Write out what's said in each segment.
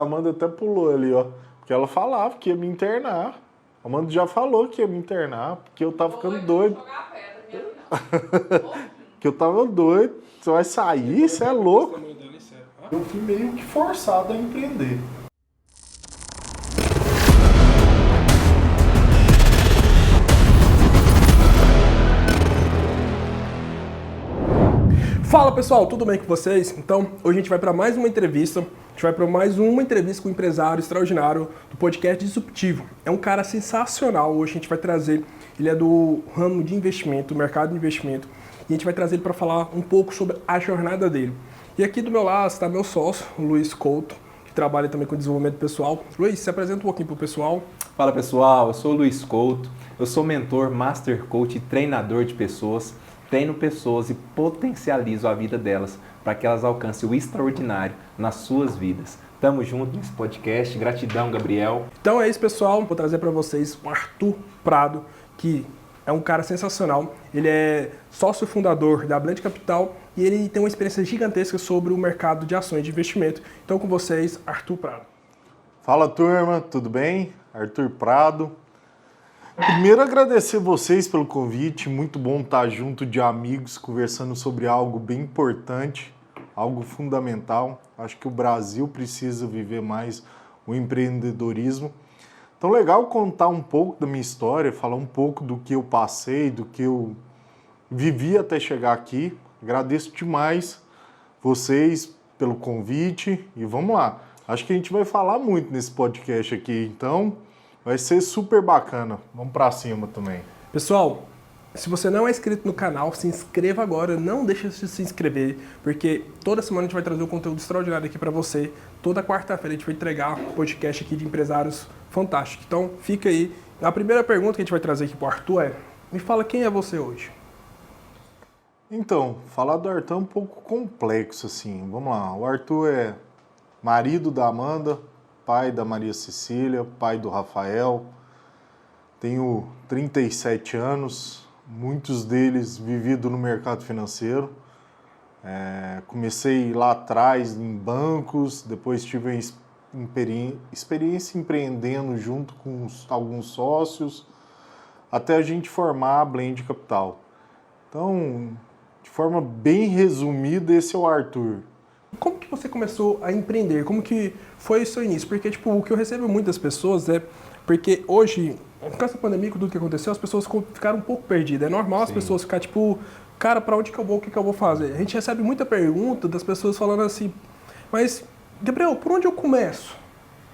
A Amanda até pulou ali, ó. Porque ela falava que ia me internar. A Amanda já falou que ia me internar, porque eu tava ficando doido. Que eu tava doido. Você vai sair? Você é louco? Eu fui meio que forçado a empreender. Fala pessoal, tudo bem com vocês? Então, hoje a gente vai para mais uma entrevista. A gente vai para mais uma entrevista com um empresário extraordinário do podcast Disruptivo. É um cara sensacional. Hoje a gente vai trazer, ele é do ramo de investimento, do mercado de investimento, e a gente vai trazer ele para falar um pouco sobre a jornada dele. E aqui do meu lado está meu sócio, o Luiz Couto, que trabalha também com desenvolvimento pessoal. Luiz, se apresenta um pouquinho para o pessoal. Fala pessoal, eu sou o Luiz Couto, eu sou mentor, master coach e treinador de pessoas. Treino pessoas e potencializo a vida delas para que elas alcancem o extraordinário nas suas vidas. Tamo junto nesse podcast. Gratidão, Gabriel. Então é isso, pessoal. Vou trazer para vocês o Arthur Prado, que é um cara sensacional. Ele é sócio fundador da Blend Capital e ele tem uma experiência gigantesca sobre o mercado de ações de investimento. Então com vocês, Arthur Prado. Fala turma, tudo bem? Arthur Prado. Primeiro agradecer vocês pelo convite, muito bom estar junto de amigos conversando sobre algo bem importante, algo fundamental. Acho que o Brasil precisa viver mais o empreendedorismo. Então legal contar um pouco da minha história, falar um pouco do que eu passei, do que eu vivi até chegar aqui. Agradeço demais vocês pelo convite e vamos lá. Acho que a gente vai falar muito nesse podcast aqui, então vai ser super bacana. Vamos pra cima também. Pessoal, se você não é inscrito no canal, se inscreva agora. Não deixe de se inscrever, porque toda semana a gente vai trazer um conteúdo extraordinário aqui para você. Toda quarta-feira a gente vai entregar um podcast aqui de empresários fantásticos. Então, fica aí. A primeira pergunta que a gente vai trazer aqui pro Arthur é: me fala quem é você hoje? Então, falar do Arthur é um pouco complexo, assim. Vamos lá. O Arthur é marido da Amanda, pai da Maria Cecília, pai do Rafael. Tenho 37 anos, muitos deles vivido no mercado financeiro. Comecei lá atrás em bancos, depois tive experiência empreendendo junto com alguns sócios, até a gente formar a Blend Capital. Então, de forma bem resumida, esse é o Arthur. Como que você começou a empreender? Como que foi o seu início? Porque, tipo, o que eu recebo muitas pessoas é... Porque hoje, com essa pandemia, com tudo que aconteceu, as pessoas ficaram um pouco perdidas. É normal as pessoas ficarem, tipo... Cara, pra onde que eu vou? O que que eu vou fazer? A gente recebe muita pergunta das pessoas falando assim... Mas, Gabriel, por onde eu começo?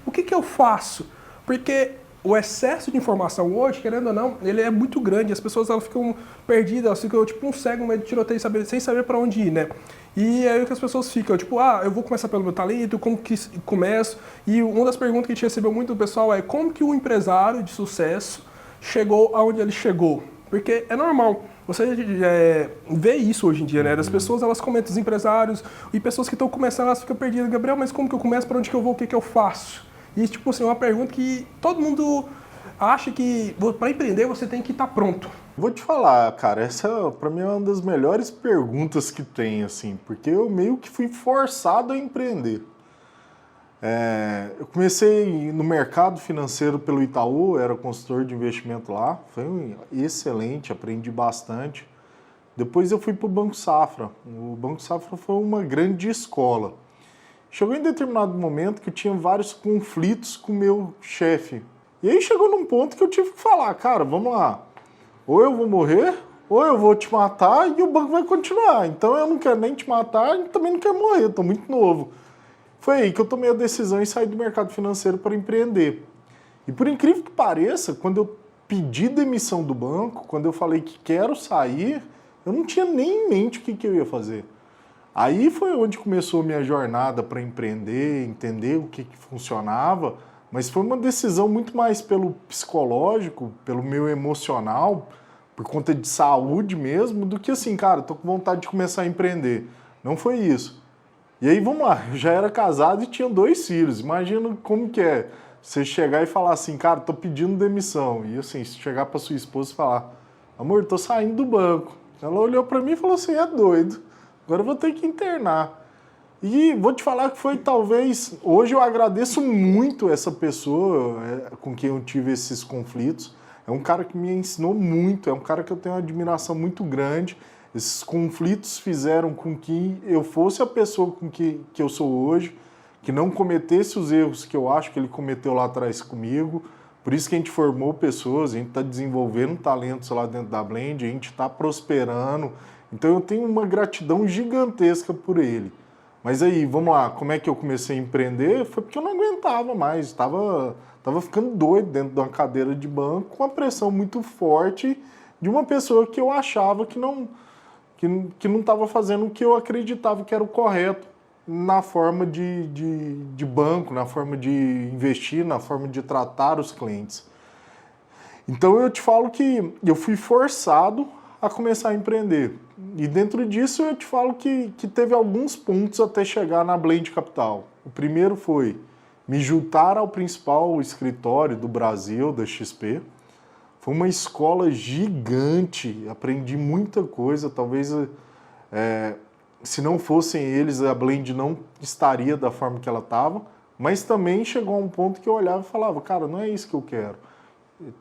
O que que eu faço? Porque o excesso de informação hoje, querendo ou não, ele é muito grande. As pessoas elas ficam perdidas, elas ficam tipo um cego no meio de tiroteio sem saber para onde ir, né? E é aí que as pessoas ficam, tipo, eu vou começar pelo meu talento, como que começo? E uma das perguntas que a gente recebeu muito do pessoal é como que o empresário de sucesso chegou aonde ele chegou? Porque é normal, você vê isso hoje em dia, né? As pessoas, elas comentam, os empresários e pessoas que estão começando, elas ficam perdidas. Gabriel, mas como que eu começo? Para onde que eu vou? O que que eu faço? E, tipo assim, é uma pergunta que todo mundo acha que para empreender você tem que estar pronto. Vou te falar, cara, essa pra mim é uma das melhores perguntas que tem, assim, porque eu meio que fui forçado a empreender. Eu comecei no mercado financeiro pelo Itaú, era consultor de investimento lá, foi excelente, aprendi bastante. Depois eu fui para o Banco Safra. O Banco Safra foi uma grande escola. Chegou em determinado momento que eu tinha vários conflitos com o meu chefe. E aí chegou num ponto que eu tive que falar, cara, vamos lá, ou eu vou morrer, ou eu vou te matar e o banco vai continuar. Então eu não quero nem te matar e também não quero morrer, estou muito novo. Foi aí que eu tomei a decisão e saí do mercado financeiro para empreender. E por incrível que pareça, quando eu pedi demissão do banco, quando eu falei que quero sair, eu não tinha nem em mente o que eu ia fazer. Aí foi onde começou a minha jornada para empreender, entender o que funcionava, mas foi uma decisão muito mais pelo psicológico, pelo meu emocional, por conta de saúde mesmo, do que assim, cara, tô com vontade de começar a empreender. Não foi isso. E aí, vamos lá, eu já era casado e tinha 2 filhos. Imagina como que é você chegar e falar assim, cara, tô pedindo demissão. E assim, chegar para sua esposa e falar, amor, tô saindo do banco. Ela olhou para mim e falou assim, é doido. Agora eu vou ter que internar. E vou te falar que foi talvez... Hoje eu agradeço muito essa pessoa com quem eu tive esses conflitos. É um cara que me ensinou muito, é um cara que eu tenho uma admiração muito grande. Esses conflitos fizeram com que eu fosse a pessoa com que eu sou hoje, que não cometesse os erros que eu acho que ele cometeu lá atrás comigo. Por isso que a gente formou pessoas, a gente está desenvolvendo talentos lá dentro da Blend, a gente está prosperando. Então eu tenho uma gratidão gigantesca por ele. Mas aí, vamos lá, como é que eu comecei a empreender? Foi porque eu não aguentava mais, estava ficando doido dentro de uma cadeira de banco com uma pressão muito forte de uma pessoa que eu achava que não estava fazendo o que eu acreditava que era o correto na forma de banco, na forma de investir, na forma de tratar os clientes. Então eu te falo que eu fui forçado a começar a empreender. E dentro disso eu te falo que teve alguns pontos até chegar na Blend Capital. O primeiro foi me juntar ao principal escritório do Brasil, da XP. Foi uma escola gigante, aprendi muita coisa, talvez se não fossem eles, a Blend não estaria da forma que ela estava, mas também chegou a um ponto que eu olhava e falava, cara, não é isso que eu quero.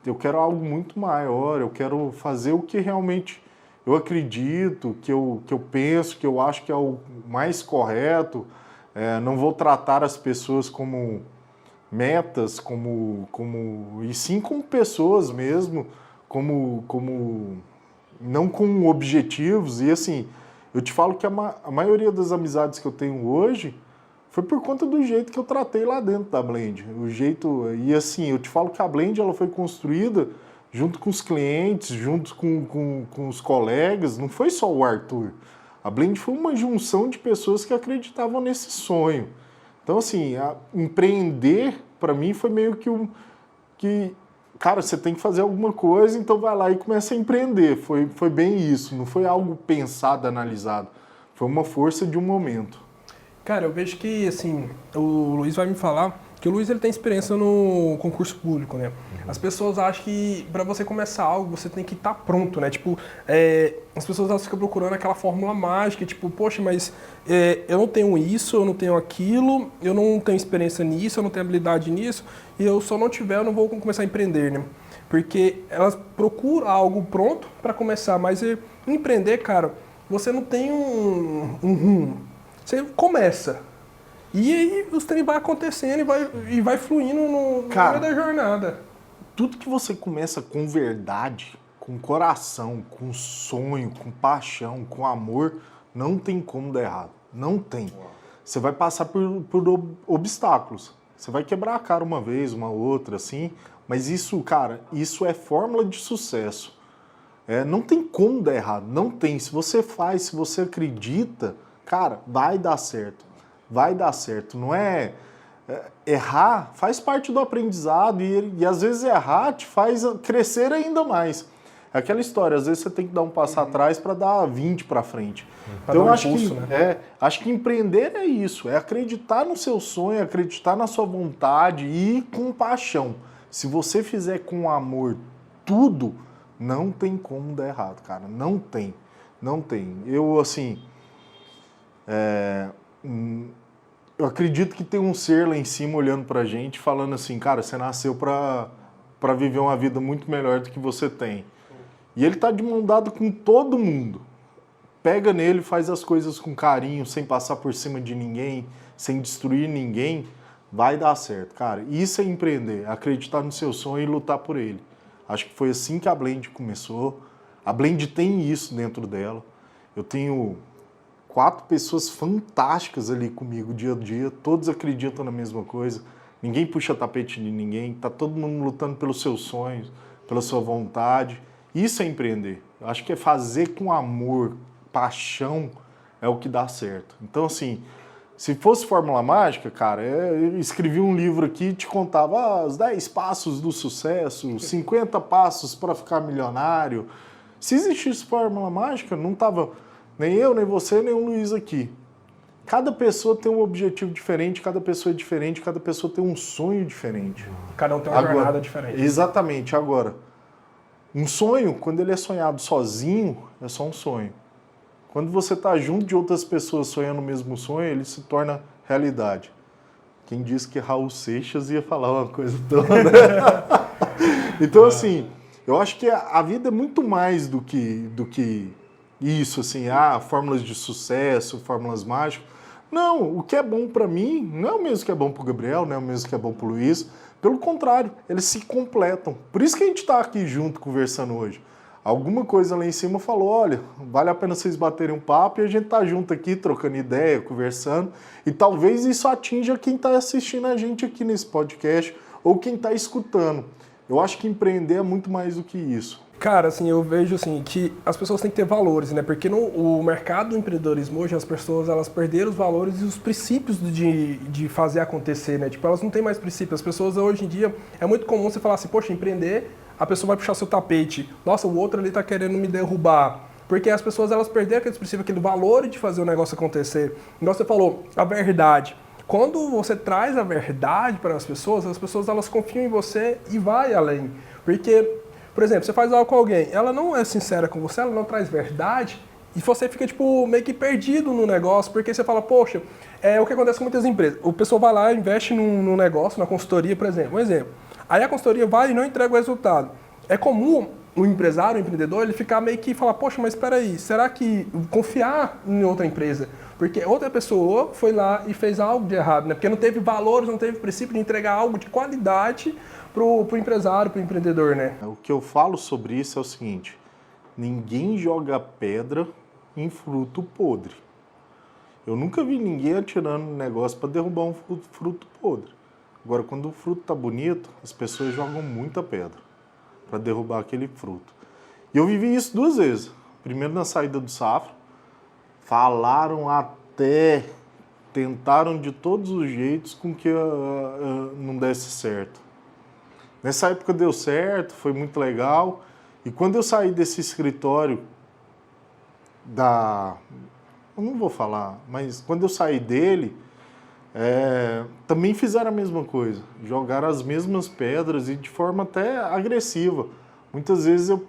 Eu quero algo muito maior, eu quero fazer o que realmente eu acredito, que eu penso, que eu acho que é o mais correto. Não vou tratar as pessoas como metas, e sim como pessoas mesmo, não com objetivos. E assim, eu te falo que a maioria das amizades que eu tenho hoje foi por conta do jeito que eu tratei lá dentro da Blend. E assim, eu te falo que a Blend ela foi construída junto com os clientes, junto com os colegas, não foi só o Arthur. A Blend foi uma junção de pessoas que acreditavam nesse sonho. Então, assim, empreender, para mim, foi meio que, cara, você tem que fazer alguma coisa, então vai lá e começa a empreender. Foi bem isso, não foi algo pensado, analisado. Foi uma força de um momento. Cara, eu vejo que, assim, o Luiz vai me falar que o Luiz ele tem experiência no concurso público, né? As pessoas acham que para você começar algo, você tem que estar pronto, né? Tipo, as pessoas elas ficam procurando aquela fórmula mágica, tipo, poxa, mas eu não tenho isso, eu não tenho aquilo, eu não tenho experiência nisso, eu não tenho habilidade nisso, e eu só não tiver, eu não vou começar a empreender, né? Porque elas procuram algo pronto para começar, mas empreender, cara, você não tem um rumo. Você começa. E aí os trem vai acontecendo e vai fluindo no meio da jornada. Tudo que você começa com verdade, com coração, com sonho, com paixão, com amor, não tem como dar errado. Não tem. Você vai passar por obstáculos. Você vai quebrar a cara uma vez, uma outra, assim. Mas isso, cara, isso é fórmula de sucesso. Não tem como dar errado. Não tem. Se você faz, se você acredita, cara, vai dar certo. Vai dar certo. Não errar faz parte do aprendizado e às vezes errar te faz crescer ainda mais. É aquela história, às vezes você tem que dar um passo atrás para dar 20 para frente. Então eu acho impulso, acho que empreender é isso, é acreditar no seu sonho, acreditar na sua vontade e ir com paixão. Se você fizer com amor tudo, não tem como dar errado, cara. Não tem. Não tem. Eu, assim... eu acredito que tem um ser lá em cima olhando pra gente, falando assim, cara, você nasceu pra viver uma vida muito melhor do que você tem. E ele tá de mão dada com todo mundo. Pega nele, faz as coisas com carinho, sem passar por cima de ninguém, sem destruir ninguém, vai dar certo, cara. Isso é empreender, acreditar no seu sonho e lutar por ele. Acho que foi assim que a Blend começou. A Blend tem isso dentro dela. Eu tenho 4 pessoas fantásticas ali comigo dia a dia, todos acreditam na mesma coisa, ninguém puxa tapete de ninguém, tá todo mundo lutando pelos seus sonhos, pela sua vontade. Isso é empreender. Eu acho que é fazer com amor, paixão, é o que dá certo. Então, assim, se fosse fórmula mágica, cara, eu escrevi um livro aqui e te contava os 10 passos do sucesso, 50 passos para ficar milionário. Se existisse fórmula mágica, não tava... Nem eu, nem você, nem o Luiz aqui. Cada pessoa tem um objetivo diferente, cada pessoa é diferente, cada pessoa tem um sonho diferente. Cada um tem uma jornada diferente. Exatamente. Agora, um sonho, quando ele é sonhado sozinho, é só um sonho. Quando você está junto de outras pessoas sonhando o mesmo sonho, ele se torna realidade. Quem disse que Raul Seixas ia falar uma coisa toda? Então, assim, eu acho que a vida é muito mais do que isso, assim, fórmulas de sucesso, fórmulas mágicas. Não, o que é bom para mim não é o mesmo que é bom para o Gabriel, não é o mesmo que é bom para o Luiz. Pelo contrário, eles se completam. Por isso que a gente está aqui junto conversando hoje. Alguma coisa lá em cima falou, olha, vale a pena vocês baterem um papo e a gente tá junto aqui, trocando ideia, conversando. E talvez isso atinja quem está assistindo a gente aqui nesse podcast ou quem está escutando. Eu acho que empreender é muito mais do que isso. Cara, assim, eu vejo assim que as pessoas têm que ter valores, né? Porque no mercado do empreendedorismo hoje, as pessoas elas perderam os valores e os princípios de fazer acontecer, né? Tipo, elas não têm mais princípios. As pessoas hoje em dia, é muito comum você falar assim, poxa, empreender, a pessoa vai puxar seu tapete. Nossa, o outro ali tá querendo me derrubar. Porque as pessoas elas perderam aquele princípio, aquele valor de fazer o negócio acontecer. Igual você falou, a verdade. Quando você traz a verdade para as pessoas elas confiam em você e vai além. Porque, por exemplo, você faz algo com alguém, ela não é sincera com você, ela não traz verdade, e você fica, tipo, meio que perdido no negócio, porque você fala, poxa, é o que acontece com muitas empresas. O pessoal vai lá, investe num negócio, na consultoria, por exemplo. Um exemplo. Aí a consultoria vai e não entrega o resultado. É comum o empresário, o empreendedor, ele ficar meio que falar, poxa, mas espera aí, será que confiar em outra empresa? Porque outra pessoa foi lá e fez algo de errado, né? Porque não teve valores, não teve princípio de entregar algo de qualidade pro empresário, pro empreendedor, né? O que eu falo sobre isso é o seguinte, ninguém joga pedra em fruto podre. Eu nunca vi ninguém atirando um negócio para derrubar um fruto podre. Agora, quando o fruto tá bonito, as pessoas jogam muita pedra para derrubar aquele fruto. E eu vivi isso 2 vezes. Primeiro na saída do Safra, falaram até, tentaram de todos os jeitos com que não desse certo. Nessa época deu certo, foi muito legal. E quando eu saí desse escritório eu não vou falar, mas quando eu saí dele, também fizeram a mesma coisa. Jogaram as mesmas pedras e de forma até agressiva. Muitas vezes eu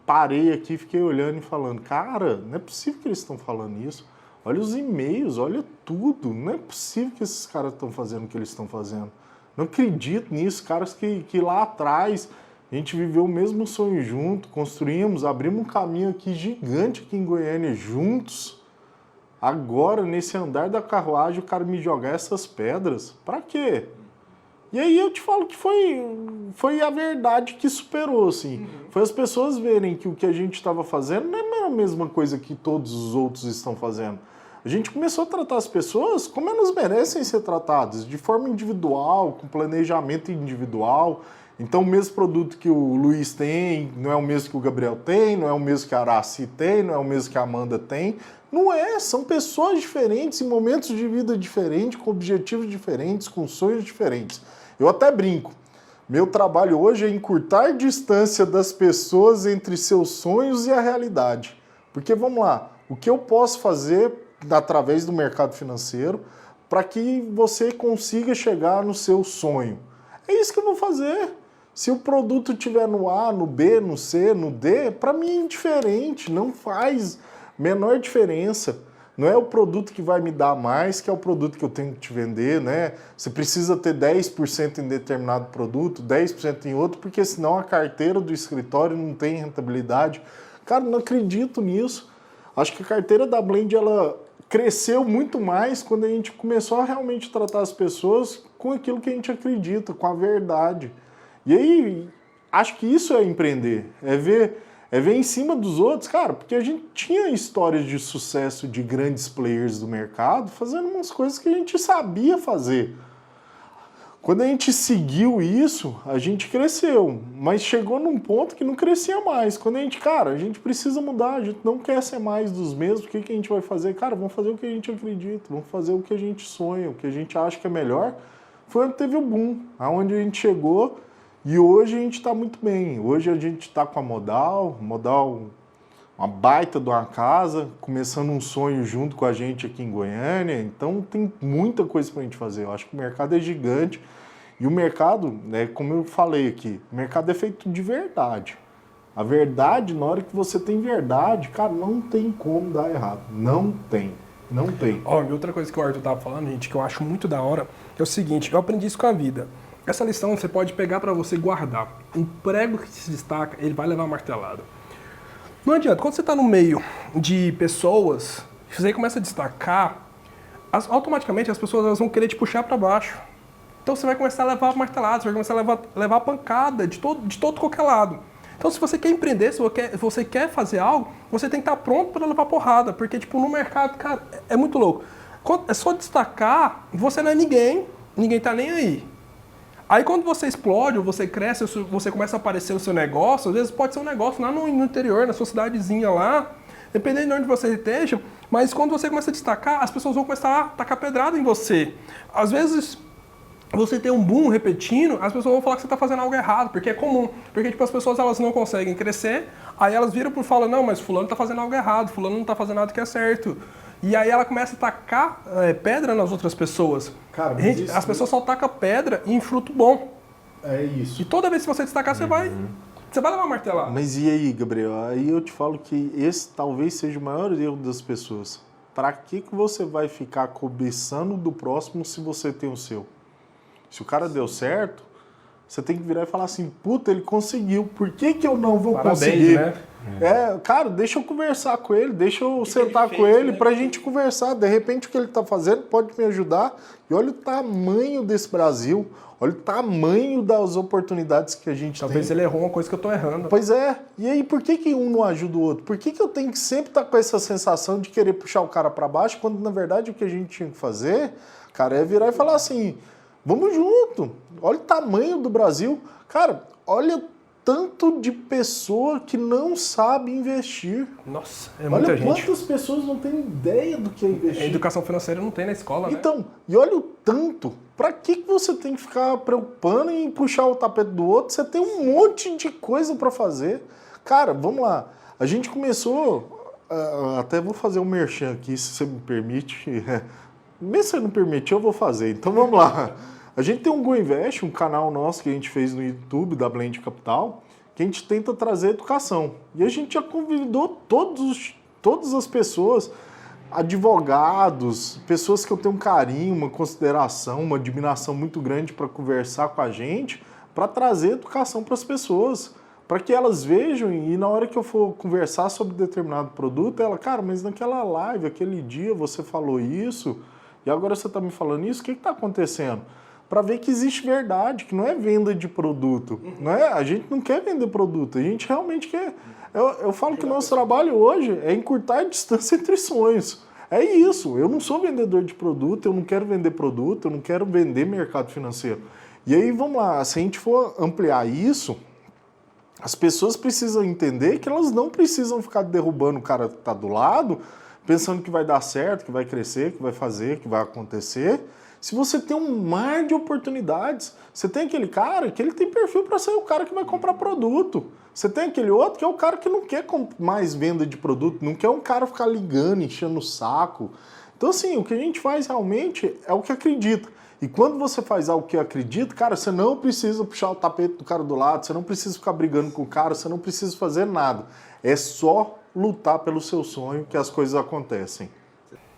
parei aqui, fiquei olhando e falando, cara, não é possível que eles estão falando isso. Olha os e-mails, olha tudo. Não é possível que esses caras estão fazendo o que eles estão fazendo. Não acredito nisso, caras que lá atrás a gente viveu o mesmo sonho junto, construímos, abrimos um caminho aqui gigante aqui em Goiânia juntos. Agora, nesse andar da carruagem, o cara me jogar essas pedras, pra quê? E aí eu te falo que foi a verdade que superou, assim. Foi as pessoas verem que o que a gente estava fazendo não é a mesma coisa que todos os outros estão fazendo. A gente começou a tratar as pessoas como elas merecem ser tratadas, de forma individual, com planejamento individual. Então, o mesmo produto que o Luiz tem, não é o mesmo que o Gabriel tem, não é o mesmo que a Araci tem, não é o mesmo que a Amanda tem. Não é, são pessoas diferentes, em momentos de vida diferentes, com objetivos diferentes, com sonhos diferentes. Eu até brinco. Meu trabalho hoje é encurtar a distância das pessoas entre seus sonhos e a realidade. Porque, vamos lá, o que eu posso fazer através do mercado financeiro para que você consiga chegar no seu sonho? É isso que eu vou fazer. Se o produto estiver no A, no B, no C, no D, para mim é indiferente, não faz menor diferença. Não é o produto que vai me dar mais, que é o produto que eu tenho que te vender, né? Você precisa ter 10% em determinado produto, 10% em outro, porque senão a carteira do escritório não tem rentabilidade. Cara, não acredito nisso. Acho que a carteira da Blend, ela cresceu muito mais quando a gente começou a realmente tratar as pessoas com aquilo que a gente acredita, com a verdade. E aí, acho que isso é empreender, é ver em cima dos outros, cara, porque a gente tinha histórias de sucesso de grandes players do mercado fazendo umas coisas que a gente sabia fazer. Quando a gente seguiu isso, a gente cresceu, mas chegou num ponto que não crescia mais. Quando a gente precisa mudar, a gente não quer ser mais dos mesmos, o que a gente vai fazer? Cara, vamos fazer o que a gente acredita, vamos fazer o que a gente sonha, o que a gente acha que é melhor. Foi onde teve o boom, aonde a gente chegou. E hoje a gente está muito bem. Hoje a gente está com a Modal, uma baita de uma casa, começando um sonho junto com a gente aqui em Goiânia. Então tem muita coisa para a gente fazer. Eu acho que o mercado é gigante. E o mercado, né, como eu falei aqui, o mercado é feito de verdade. A verdade, na hora que você tem verdade, cara, não tem como dar errado. Não tem. Não tem. Ó, e outra coisa que o Arthur tava falando, gente, que eu acho muito da hora, é o seguinte, eu aprendi isso com a vida. Essa lição você pode pegar para você guardar. Um prego que se destaca, ele vai levar martelada. Não adianta, quando você está no meio de pessoas, você começa a destacar, automaticamente as pessoas elas vão querer te puxar para baixo. Então você vai começar a levar martelada, você vai começar a levar pancada de todo qualquer lado. Então se você quer empreender, se você quer fazer algo, você tem que estar pronto para levar porrada, porque tipo, no mercado, cara, é muito louco. É só destacar, você não é ninguém tá nem aí. Aí quando você explode, ou você cresce, você começa a aparecer o seu negócio, às vezes pode ser um negócio lá no interior, na sua cidadezinha lá, dependendo de onde você esteja, mas quando você começa a destacar, as pessoas vão começar a tacar pedrada em você. Às vezes você tem um boom repetindo, as pessoas vão falar que você está fazendo algo errado, porque é comum. Porque tipo, as pessoas elas não conseguem crescer, aí elas viram e falam, não, mas fulano está fazendo algo errado, fulano não está fazendo nada que é certo. E aí ela começa a tacar pedra nas outras pessoas. Cara, mas gente, isso... as pessoas só tacam pedra em fruto bom. É isso. E toda vez que você destacar, você vai levar martelada. Mas e aí, Gabriel? Aí eu te falo que esse talvez seja o maior erro das pessoas. Para que você vai ficar cobiçando do próximo se você tem o seu? Se o cara deu certo, você tem que virar e falar assim, puta, ele conseguiu, por que eu não vou conseguir? Né? Cara, deixa eu conversar com ele, deixa eu sentar com ele pra gente conversar. De repente o que ele tá fazendo pode me ajudar. E olha o tamanho desse Brasil, olha o tamanho das oportunidades que a gente tem. Talvez ele errou uma coisa que eu tô errando. Pois é. E aí, por que um não ajuda o outro? Por que eu tenho que sempre estar com essa sensação de querer puxar o cara pra baixo, quando na verdade o que a gente tinha que fazer, cara, é virar e falar assim, vamos junto. Olha o tamanho do Brasil. Cara, olha tanto de pessoa que não sabe investir. Nossa, é muita gente. Olha quantas pessoas não têm ideia do que é investir. A educação financeira não tem na escola, né? Então, e olha o tanto. Pra que você tem que ficar preocupando em puxar o tapete do outro? Você tem um monte de coisa pra fazer. Cara, vamos lá. A gente começou... até vou fazer um merchan aqui, se você me permite. Mesmo se você não permitir, eu vou fazer. Então vamos lá. A gente tem um GoInvest, um canal nosso que a gente fez no YouTube, da Blend Capital, que a gente tenta trazer educação. E a gente já convidou todas as pessoas, advogados, pessoas que eu tenho um carinho, uma consideração, uma admiração muito grande para conversar com a gente, para trazer educação para as pessoas, para que elas vejam e na hora que eu for conversar sobre determinado produto, ela, cara, mas naquela live, aquele dia você falou isso, e agora você está me falando isso, o que está acontecendo? Para ver que existe verdade, que não é venda de produto. Não é? A gente não quer vender produto, a gente realmente quer... Eu falo que o nosso trabalho hoje é encurtar a distância entre sonhos. É isso, eu não sou vendedor de produto, eu não quero vender produto, eu não quero vender mercado financeiro. E aí, vamos lá, se a gente for ampliar isso, as pessoas precisam entender que elas não precisam ficar derrubando o cara que está do lado, pensando que vai dar certo, que vai crescer, que vai fazer, que vai acontecer... Se você tem um mar de oportunidades, você tem aquele cara que ele tem perfil para ser o cara que vai comprar produto. Você tem aquele outro que é o cara que não quer mais venda de produto, não quer um cara ficar ligando, enchendo o saco. Então assim, o que a gente faz realmente é o que acredita. E quando você faz algo que acredita, cara, você não precisa puxar o tapete do cara do lado, você não precisa ficar brigando com o cara, você não precisa fazer nada. É só lutar pelo seu sonho que as coisas acontecem.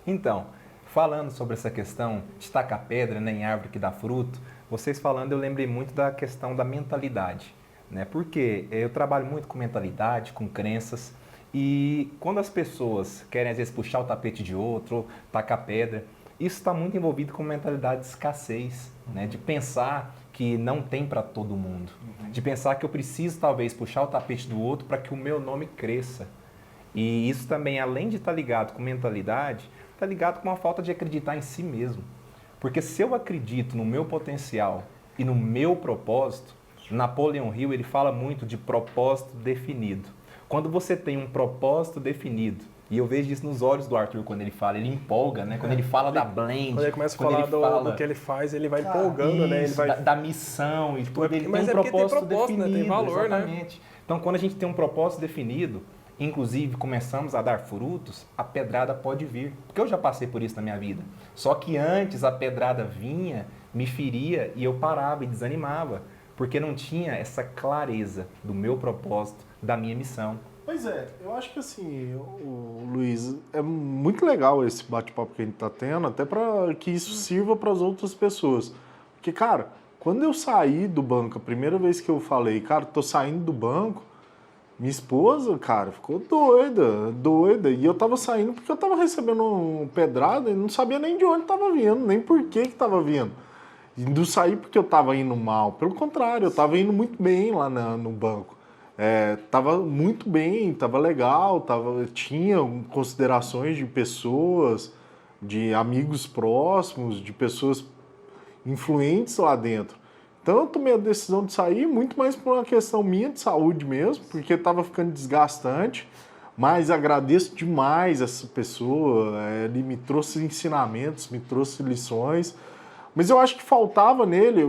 Então, falando sobre essa questão de tacar pedra, né, em árvore que dá fruto, vocês falando eu lembrei muito da questão da mentalidade, né? Porque eu trabalho muito com mentalidade, com crenças, e quando as pessoas querem às vezes puxar o tapete de outro, tacar pedra, isso está muito envolvido com mentalidade de escassez, né? De pensar que não tem para todo mundo, de pensar que eu preciso talvez puxar o tapete do outro para que o meu nome cresça. E isso também, além de estar ligado com mentalidade, está ligado com uma falta de acreditar em si mesmo. Porque se eu acredito no meu potencial e no meu propósito, Napoleon Hill ele fala muito de propósito definido. Quando você tem um propósito definido, e eu vejo isso nos olhos do Arthur quando ele fala, ele empolga, né? Quando ele fala da Blend, quando ele começa a falar do que ele faz, ele vai empolgando, né? Ele vai... da missão e tudo, ele mas tem um propósito definido, né? Tem valor, exatamente. Né? Então, quando a gente tem um propósito definido, inclusive começamos a dar frutos, a pedrada pode vir. Porque eu já passei por isso na minha vida. Só que antes a pedrada vinha, me feria e eu parava e desanimava. Porque não tinha essa clareza do meu propósito, da minha missão. Pois é, eu acho que assim, o Luiz, é muito legal esse bate-papo que a gente tá tendo, até para que isso sirva para as outras pessoas. Porque, cara, quando eu saí do banco, a primeira vez que eu falei, cara, tô saindo do banco, minha esposa, cara, ficou doida. E eu tava saindo porque eu tava recebendo um pedrada e não sabia nem de onde tava vindo, nem por que tava vindo. E não saí porque eu tava indo mal. Pelo contrário, eu tava indo muito bem lá no banco. Tava muito bem, tava legal, tinha considerações de pessoas, de amigos próximos, de pessoas influentes lá dentro. Então eu tomei a decisão de sair muito mais por uma questão minha de saúde mesmo, porque estava ficando desgastante, mas agradeço demais essa pessoa, ele me trouxe ensinamentos, me trouxe lições, mas eu acho que faltava nele,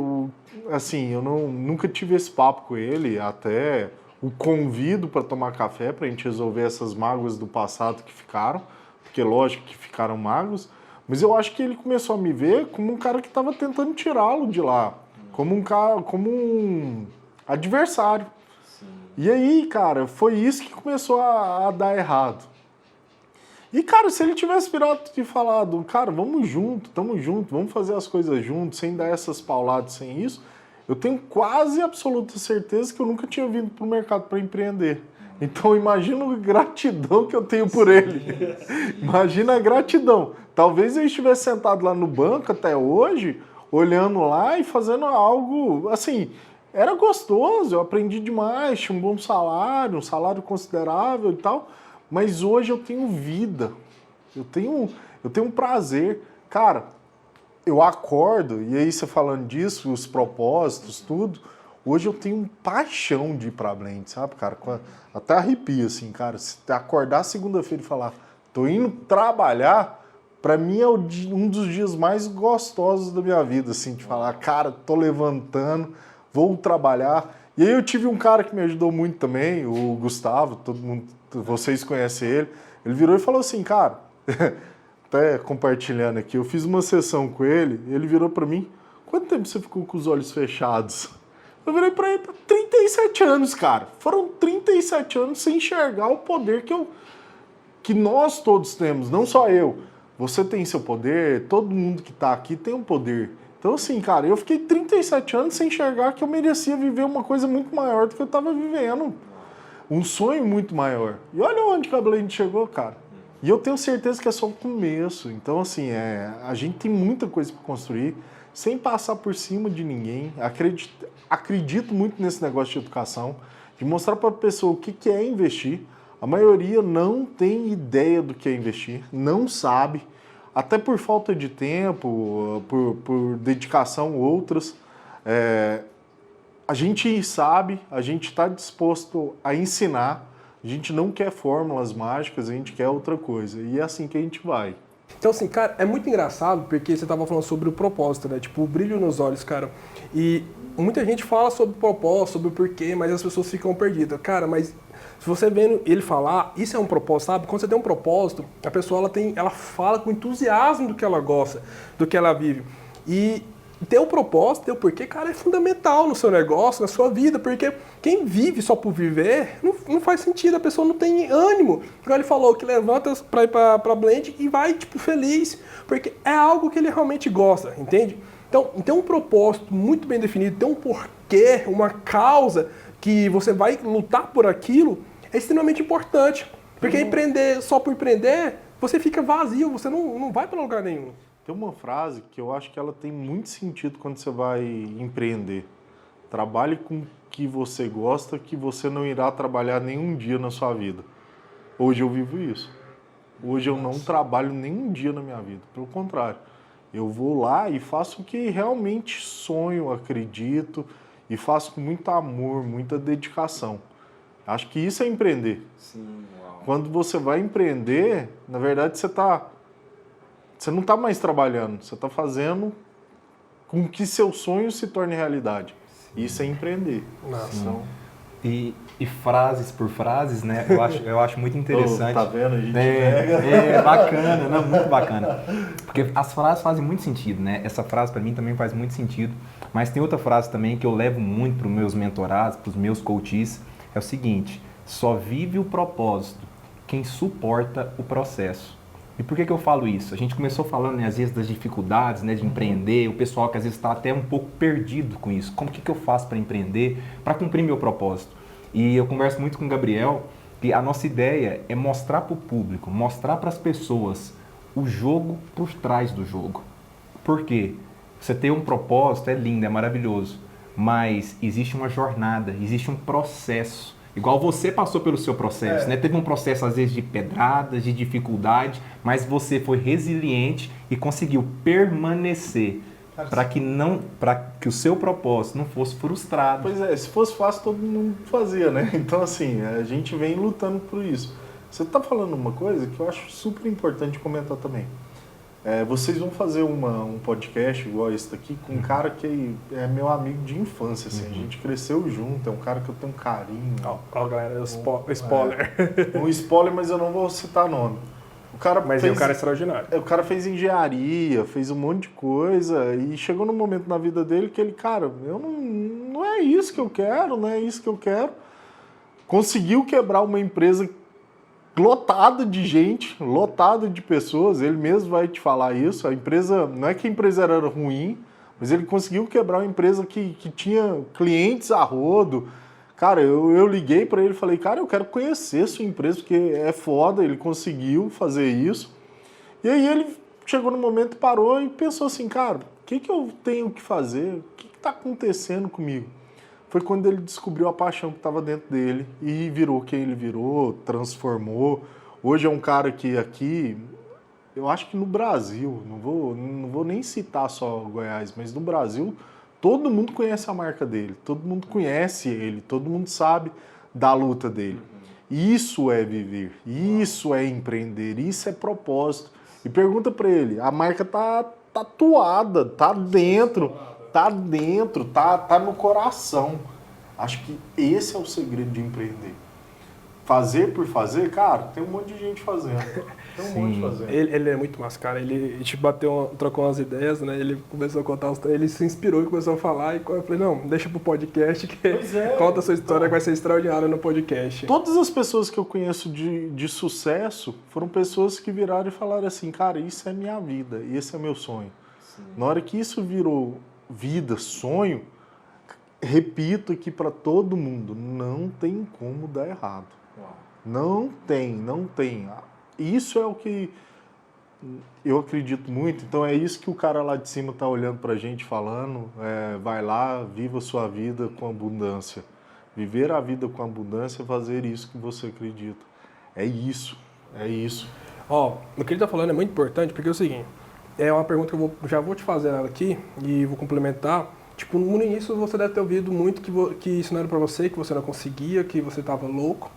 assim, eu nunca tive esse papo com ele, até o convido para tomar café, para a gente resolver essas mágoas do passado que ficaram, porque lógico que ficaram mágoas, mas eu acho que ele começou a me ver como um cara que estava tentando tirá-lo de lá, como um adversário. Sim. E aí, cara, foi isso que começou a dar errado. E, cara, se ele tivesse virado e falado, cara, vamos junto, vamos fazer as coisas juntos, sem dar essas pauladas, sem isso, eu tenho quase absoluta certeza que eu nunca tinha vindo para o mercado para empreender. Então, imagina a gratidão que eu tenho por ele. Imagina a gratidão. Talvez eu estivesse sentado lá no banco até hoje, olhando lá e fazendo algo, assim, era gostoso, eu aprendi demais, tinha um bom salário, um salário considerável e tal, mas hoje eu tenho vida, eu tenho um prazer. Cara, eu acordo, e aí você falando disso, os propósitos, tudo, hoje eu tenho paixão de ir pra Blend, sabe, cara? Até arrepio, assim, cara, se acordar segunda-feira e falar, tô indo trabalhar, pra mim é um dos dias mais gostosos da minha vida, assim, de falar, cara, tô levantando, vou trabalhar. E aí eu tive um cara que me ajudou muito também, o Gustavo, todo mundo, vocês conhecem ele. Ele virou e falou assim, cara, até compartilhando aqui, eu fiz uma sessão com ele, ele virou pra mim, quanto tempo você ficou com os olhos fechados? Eu virei pra ele, 37 anos, cara. Foram 37 anos sem enxergar o poder que nós todos temos, não só eu. Você tem seu poder, todo mundo que tá aqui tem um poder. Então, assim, cara, eu fiquei 37 anos sem enxergar que eu merecia viver uma coisa muito maior do que eu tava vivendo. Um sonho muito maior. E olha onde que a Blend chegou, cara. E eu tenho certeza que é só o começo. Então, assim, a gente tem muita coisa para construir, sem passar por cima de ninguém. Acredito muito nesse negócio de educação, de mostrar para a pessoa o que é investir. A maioria não tem ideia do que é investir, não sabe, até por falta de tempo, por dedicação outras. A gente sabe, a gente está disposto a ensinar, a gente não quer fórmulas mágicas, a gente quer outra coisa. E é assim que a gente vai. Então, assim, cara, é muito engraçado porque você estava falando sobre o propósito, né? Tipo, o brilho nos olhos, cara. E muita gente fala sobre o propósito, sobre o porquê, mas as pessoas ficam perdidas. Cara, mas se você vendo ele falar, isso é um propósito, sabe? Quando você tem um propósito, a pessoa ela fala com entusiasmo do que ela gosta, do que ela vive. E ter o propósito, ter o porquê, cara, é fundamental no seu negócio, na sua vida, porque quem vive só por viver, não faz sentido, a pessoa não tem ânimo. Igual ele falou, que levanta pra ir pra Blend e vai, tipo, feliz, porque é algo que ele realmente gosta, entende? Então, ter um propósito muito bem definido, ter um porquê, uma causa que você vai lutar por aquilo, é extremamente importante. Porque empreender só por empreender, você fica vazio, você não vai para lugar nenhum. Tem uma frase que eu acho que ela tem muito sentido quando você vai empreender. Trabalhe com o que você gosta, que você não irá trabalhar nenhum dia na sua vida. Hoje eu vivo isso. Hoje eu não trabalho nenhum dia na minha vida. Pelo contrário, eu vou lá e faço o que realmente sonho, acredito, e faço com muito amor, muita dedicação. Acho que isso é empreender. Sim, uau. Quando você vai empreender, na verdade você não está mais trabalhando, você está fazendo com que seu sonho se torne realidade. Sim. Isso é empreender. Nossa. E frases por frases, né? Eu acho muito interessante. Tá vendo? A gente pega. É bacana, né? Muito bacana. Porque as frases fazem muito sentido, né? Essa frase para mim também faz muito sentido. Mas tem outra frase também que eu levo muito para os meus mentorados, para os meus coaches. É o seguinte: Só vive o propósito quem suporta o processo. E por que eu falo isso? A gente começou falando, né, às vezes, das dificuldades, né, de empreender, o pessoal que às vezes está até um pouco perdido com isso. Como que eu faço para empreender, para cumprir meu propósito? E eu converso muito com o Gabriel, que a nossa ideia é mostrar para o público, mostrar para as pessoas o jogo por trás do jogo. Por quê? Você ter um propósito é lindo, é maravilhoso, mas existe uma jornada, existe um processo. Igual você passou pelo seu processo, né? Teve um processo às vezes de pedradas, de dificuldade, mas você foi resiliente e conseguiu permanecer para que o seu propósito não fosse frustrado. Pois é, se fosse fácil todo mundo fazia, né? Então assim, a gente vem lutando por isso. Você está falando uma coisa que eu acho super importante comentar também. Vocês vão fazer um podcast igual esse daqui com um cara que é meu amigo de infância, assim, a gente cresceu junto, é um cara que eu tenho um carinho. Ó, galera, spoiler. Um spoiler, mas eu não vou citar nome. O cara é um cara extraordinário. O cara fez engenharia, fez um monte de coisa e chegou num momento na vida dele que ele, cara, não é isso que eu quero, não é isso que eu quero. Conseguiu quebrar uma empresa lotada de gente, lotada de pessoas, ele mesmo vai te falar isso. A empresa, não é que a empresa era ruim, mas ele conseguiu quebrar uma empresa que tinha clientes a rodo. Cara, eu liguei para ele e falei, cara, eu quero conhecer sua empresa, porque é foda, ele conseguiu fazer isso. E aí ele chegou no momento, parou e pensou assim, cara, o que eu tenho que fazer? O que está acontecendo comigo? Foi quando ele descobriu a paixão que estava dentro dele e virou quem ele virou, transformou. Hoje é um cara que aqui, eu acho que no Brasil, não vou nem citar só Goiás, mas no Brasil, todo mundo conhece a marca dele, todo mundo conhece ele, todo mundo sabe da luta dele. Isso é viver, isso é empreender, isso é propósito. E pergunta para ele, a marca tá tatuada, tá dentro, tá no coração. Acho que esse é o segredo de empreender. Fazer por fazer, cara, tem um monte de gente fazendo. Tem um monte de fazendo. Ele é muito massa, cara. Ele te trocou umas ideias, né? Ele começou a contar ele se inspirou e começou a falar. E eu falei, não, deixa pro podcast que conta a sua história que vai ser extraordinária no podcast. Todas as pessoas que eu conheço de sucesso foram pessoas que viraram e falaram assim, cara, isso é minha vida, esse é meu sonho. Sim. Na hora que isso virou vida, sonho, repito aqui para todo mundo, não tem como dar errado. Não tem. Isso é o que eu acredito muito. Então é isso que o cara lá de cima tá olhando pra gente falando. Vai lá, viva a sua vida com abundância. Viver a vida com abundância é fazer isso que você acredita. É isso. Ó, o que ele tá falando é muito importante, porque é o seguinte, é uma pergunta que eu já vou te fazer aqui e vou complementar. Tipo, no início você deve ter ouvido muito que isso não era pra você, que você não conseguia, que você tava louco.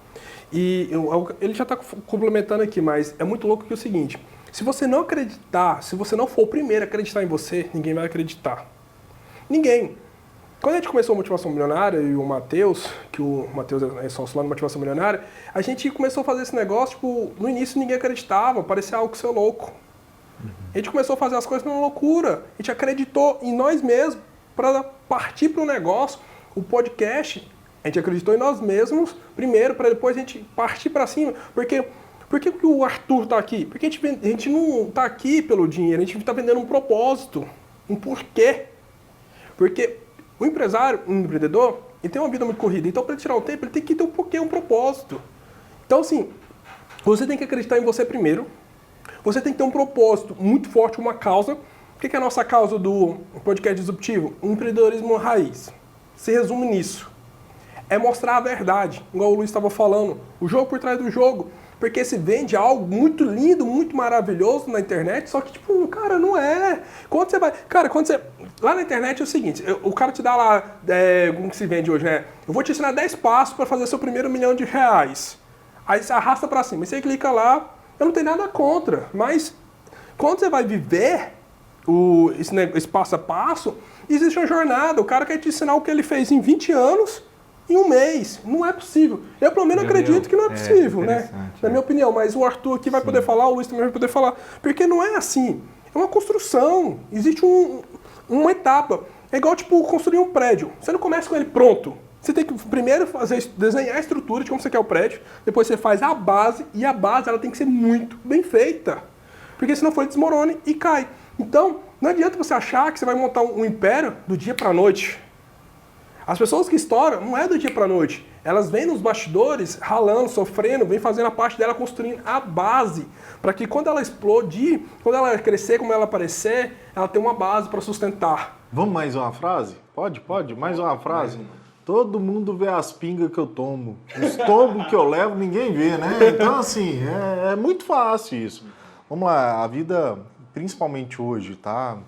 E ele já tá complementando aqui, mas é muito louco que é o seguinte, se você não acreditar, se você não for o primeiro a acreditar em você, ninguém vai acreditar. Ninguém. Quando a gente começou a Motivação Milionária e o Matheus, que o Matheus é sócio lá no Motivação Milionária, a gente começou a fazer esse negócio, tipo, no início ninguém acreditava, parecia algo ser louco. A gente começou a fazer as coisas numa loucura, a gente acreditou em nós mesmos para partir para o negócio. O podcast, a gente acreditou em nós mesmos primeiro, para depois a gente partir para cima. Por que o Arthur está aqui? Porque a gente não está aqui pelo dinheiro, a gente está vendendo um propósito, um porquê. Porque o empresário, o empreendedor, ele tem uma vida muito corrida, então para ele tirar o tempo, ele tem que ter um porquê, um propósito. Então assim, você tem que acreditar em você primeiro, você tem que ter um propósito muito forte, uma causa. O que é a nossa causa do podcast disruptivo? O empreendedorismo raiz. Se resume nisso. É mostrar a verdade, igual o Luiz estava falando. O jogo por trás do jogo. Porque se vende algo muito lindo, muito maravilhoso na internet, só que, tipo, cara, não é. Quando você vai... Cara, quando você... Lá na internet é o seguinte, o cara te dá lá, como que se vende hoje, né? Eu vou te ensinar 10 passos para fazer seu primeiro R$1 milhão. Aí você arrasta para cima. E você clica lá, eu não tenho nada contra, mas quando você vai viver esse passo a passo, existe uma jornada. O cara quer te ensinar o que ele fez em 20 anos em um mês. Não é possível. Eu, pelo menos, acredito que não é possível, né? Na minha opinião. Mas o Arthur aqui vai poder falar, o Luiz também vai poder falar. Porque não é assim. É uma construção. Existe uma etapa. É igual, tipo, construir um prédio. Você não começa com ele pronto. Você tem que primeiro desenhar a estrutura de como você quer o prédio, depois você faz a base, e a base ela tem que ser muito bem feita. Porque senão ele desmorona e cai. Então, não adianta você achar que você vai montar um império do dia para a noite. As pessoas que estouram não é do dia para a noite. Elas vêm nos bastidores, ralando, sofrendo, vêm fazendo a parte dela, construindo a base. Para que quando ela explodir, quando ela crescer, como ela aparecer, ela tenha uma base para sustentar. Vamos mais uma frase? Pode? Mais uma frase? Todo mundo vê as pingas que eu tomo. Os tombos que eu levo, ninguém vê, né? Então, assim, é muito fácil isso. Vamos lá, a vida, principalmente hoje, tá?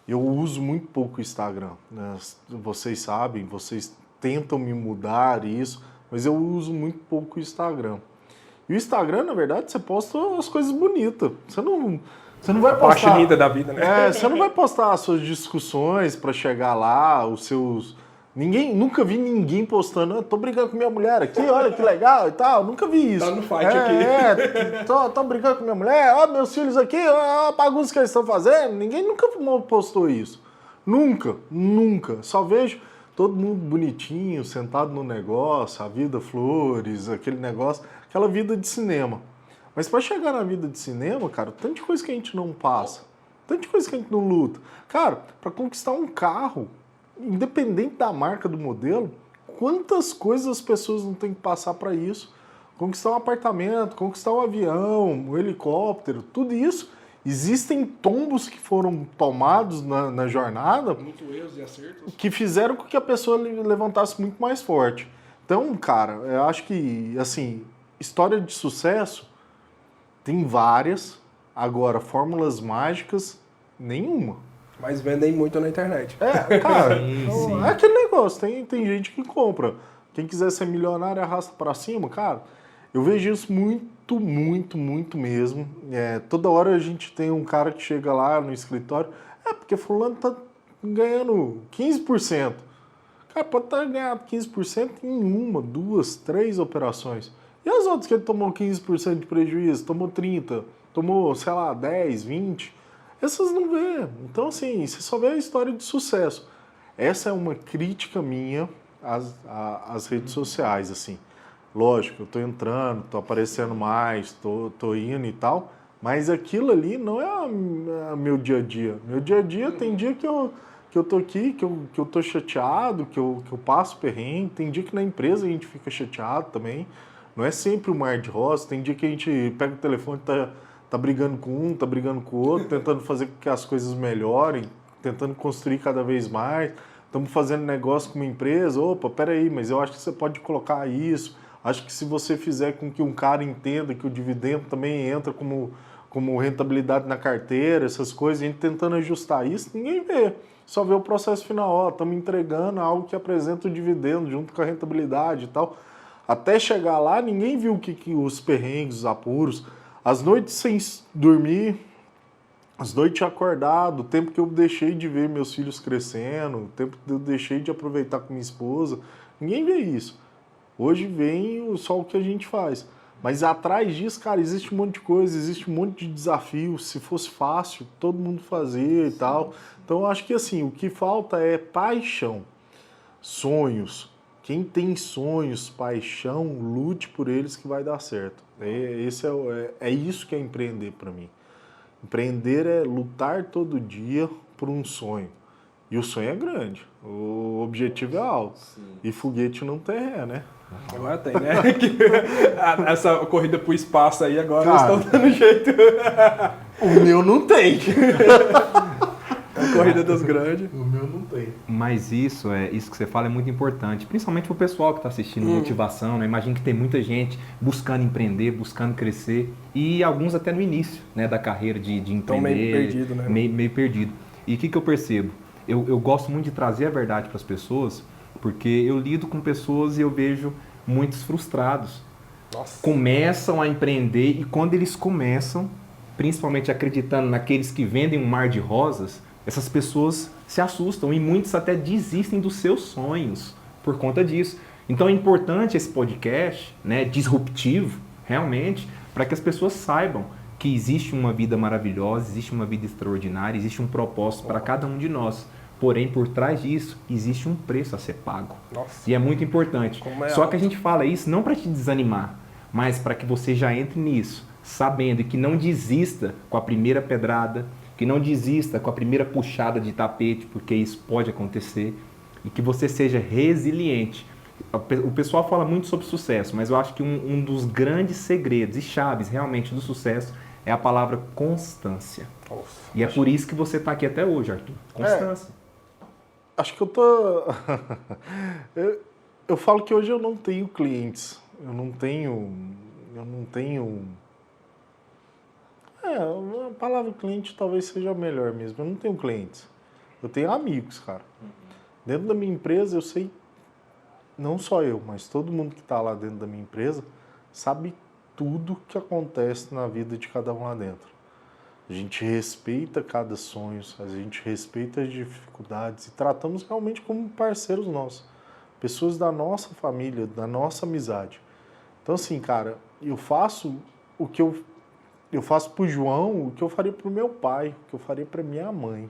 Eu uso muito pouco o Instagram, né? Vocês sabem, vocês tentam me mudar isso, mas eu uso muito pouco o Instagram. E o Instagram, na verdade, você posta as coisas bonitas. Você não vai postar... A parte linda da vida, né? Você não vai postar as suas discussões para chegar lá, os seus... Nunca vi ninguém postando, tô brigando com minha mulher aqui, olha que legal e tal, nunca vi isso. Tá no fight aqui. Tô brincando com minha mulher, ó, meus filhos aqui, ó, a bagunça que eles estão fazendo, ninguém nunca postou isso. Nunca. Só vejo todo mundo bonitinho, sentado no negócio, a vida flores, aquele negócio, aquela vida de cinema. Mas para chegar na vida de cinema, cara, tanta coisa que a gente não passa, tanta coisa que a gente não luta. Cara, para conquistar um carro, independente da marca, do modelo, quantas coisas as pessoas não têm que passar para isso? Conquistar um apartamento, conquistar um avião, um helicóptero, tudo isso. Existem tombos que foram tomados na jornada, Muito erros e acertos. que fizeram com que a pessoa levantasse muito mais forte. Então, cara, eu acho que, assim, história de sucesso tem várias, agora, fórmulas mágicas, nenhuma. Mas vendem muito na internet. Cara, sim. é aquele negócio, tem gente que compra. Quem quiser ser milionário arrasta pra cima, cara. Eu vejo isso muito mesmo. Toda hora a gente tem um cara que chega lá no escritório, porque fulano tá ganhando 15%. Cara, pode estar ganhando 15% em 1, 2, 3 operações. E as outras que ele tomou 15% de prejuízo, tomou 30%, tomou, sei lá, 10%, 20%. Essas não vê. Então, assim, você só vê a história de sucesso. Essa é uma crítica minha às redes sociais, assim. Lógico, eu tô entrando, tô aparecendo mais, tô indo e tal, mas aquilo ali não é meu dia a dia. Meu dia a dia tem dia que eu tô aqui, que eu tô chateado, que eu passo perrengue, tem dia que na empresa a gente fica chateado também. Não é sempre o mar de rosa, tem dia que a gente pega o telefone e tá brigando com um, tá brigando com o outro, tentando fazer com que as coisas melhorem, tentando construir cada vez mais. Estamos fazendo negócio com uma empresa, opa, peraí, mas eu acho que você pode colocar isso. Acho que se você fizer com que um cara entenda que o dividendo também entra como rentabilidade na carteira, essas coisas, a gente tentando ajustar isso, ninguém vê. Só vê o processo final, estamos entregando algo que apresenta o dividendo junto com a rentabilidade e tal. Até chegar lá, ninguém viu que os perrengues, os apuros, as noites sem dormir, as noites acordado, o tempo que eu deixei de ver meus filhos crescendo, o tempo que eu deixei de aproveitar com minha esposa, ninguém vê isso. Hoje vem só o que a gente faz. Mas atrás disso, cara, existe um monte de coisa, existe um monte de desafios. Se fosse fácil, todo mundo fazia e tal. Então, eu acho que assim, o que falta é paixão, sonhos. Quem tem sonhos, paixão, lute por eles que vai dar certo. É isso que é empreender para mim. Empreender é lutar todo dia por um sonho. E o sonho é grande, o objetivo é alto. Sim. E foguete não tem ré, né? Agora tem, né? Essa corrida pro espaço aí agora eles estão dando jeito. O meu não tem. A corrida dos grandes. O meu não tem. Mas isso que você fala é muito importante, principalmente pro pessoal que está assistindo motivação, né? Imagino que tem muita gente buscando empreender, buscando crescer e alguns até no início, né, da carreira de empreender. Estão meio perdido, né? Meio perdido. E o que eu percebo? Eu gosto muito de trazer a verdade para as pessoas, porque eu lido com pessoas e eu vejo muitos frustrados. Nossa. Começam a empreender e quando eles começam, principalmente acreditando naqueles que vendem um mar de rosas, essas pessoas se assustam e muitos até desistem dos seus sonhos por conta disso. Então é importante esse podcast, né, disruptivo, realmente, para que as pessoas saibam que existe uma vida maravilhosa, existe uma vida extraordinária, existe um propósito para cada um de nós. Porém, por trás disso, existe um preço a ser pago. Nossa. E é muito importante. Como é Só alto. que a gente fala isso não para te desanimar, mas para que você já entre nisso, sabendo que não desista com a primeira pedrada, que não desista com a primeira puxada de tapete, porque isso pode acontecer, e que você seja resiliente. O pessoal fala muito sobre sucesso, mas eu acho que um dos grandes segredos e chaves realmente do sucesso é a palavra constância. Nossa. E é por isso que você está aqui até hoje, Arthur. Constância. Acho que eu tô... eu falo que hoje eu não tenho clientes. Eu não tenho... A palavra cliente talvez seja melhor mesmo. Eu não tenho clientes. Eu tenho amigos, cara. Dentro da minha empresa, eu sei... Não só eu, mas todo mundo que está lá dentro da minha empresa sabe tudo que acontece na vida de cada um lá dentro. A gente respeita cada sonho, a gente respeita as dificuldades e tratamos realmente como parceiros nossos, pessoas da nossa família, da nossa amizade. Então assim, cara, eu faço o que eu faço pro João, o que eu faria pro meu pai, o que eu faria pra minha mãe.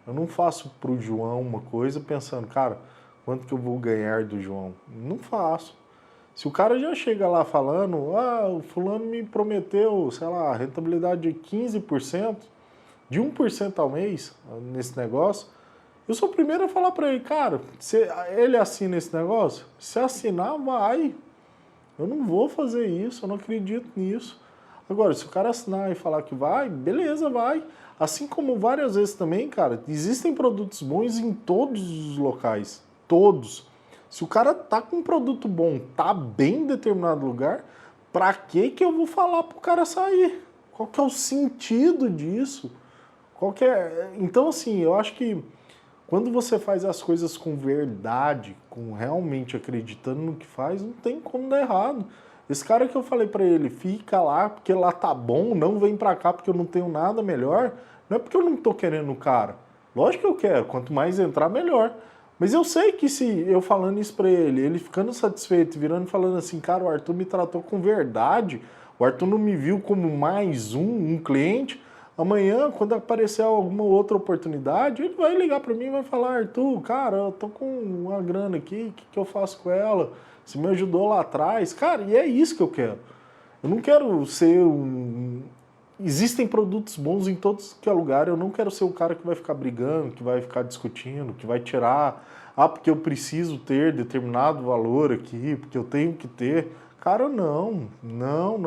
Eu não faço pro João uma coisa pensando, cara, quanto que eu vou ganhar do João? Não faço. Se o cara já chega lá falando, o fulano me prometeu, sei lá, rentabilidade de 15%, de 1% ao mês nesse negócio, eu sou o primeiro a falar para ele, cara, se ele assina esse negócio? Se assinar, vai. Eu não vou fazer isso, eu não acredito nisso. Agora, se o cara assinar e falar que vai, beleza, vai. Assim como várias vezes também, cara, existem produtos bons em todos os locais. Todos. Se o cara tá com um produto bom, tá bem em determinado lugar, pra que eu vou falar pro cara sair? Qual que é o sentido disso? Então, assim, eu acho que quando você faz as coisas com verdade, com realmente acreditando no que faz, não tem como dar errado. Esse cara que eu falei pra ele, fica lá porque lá tá bom, não vem pra cá porque eu não tenho nada melhor, não é porque eu não tô querendo o cara. Lógico que eu quero, quanto mais entrar, melhor. Mas eu sei que se eu falando isso pra ele ficando satisfeito, virando e falando assim, cara, o Arthur me tratou com verdade, o Arthur não me viu como mais um cliente, amanhã, quando aparecer alguma outra oportunidade, ele vai ligar pra mim e vai falar, Arthur, cara, eu tô com uma grana aqui, o que eu faço com ela? Você me ajudou lá atrás. Cara, e é isso que eu quero. Eu não quero ser Existem produtos bons em todos que é lugar. Eu não quero ser o cara que vai ficar brigando, que vai ficar discutindo, que vai tirar... porque eu preciso ter determinado valor aqui, porque eu tenho que ter. Cara, não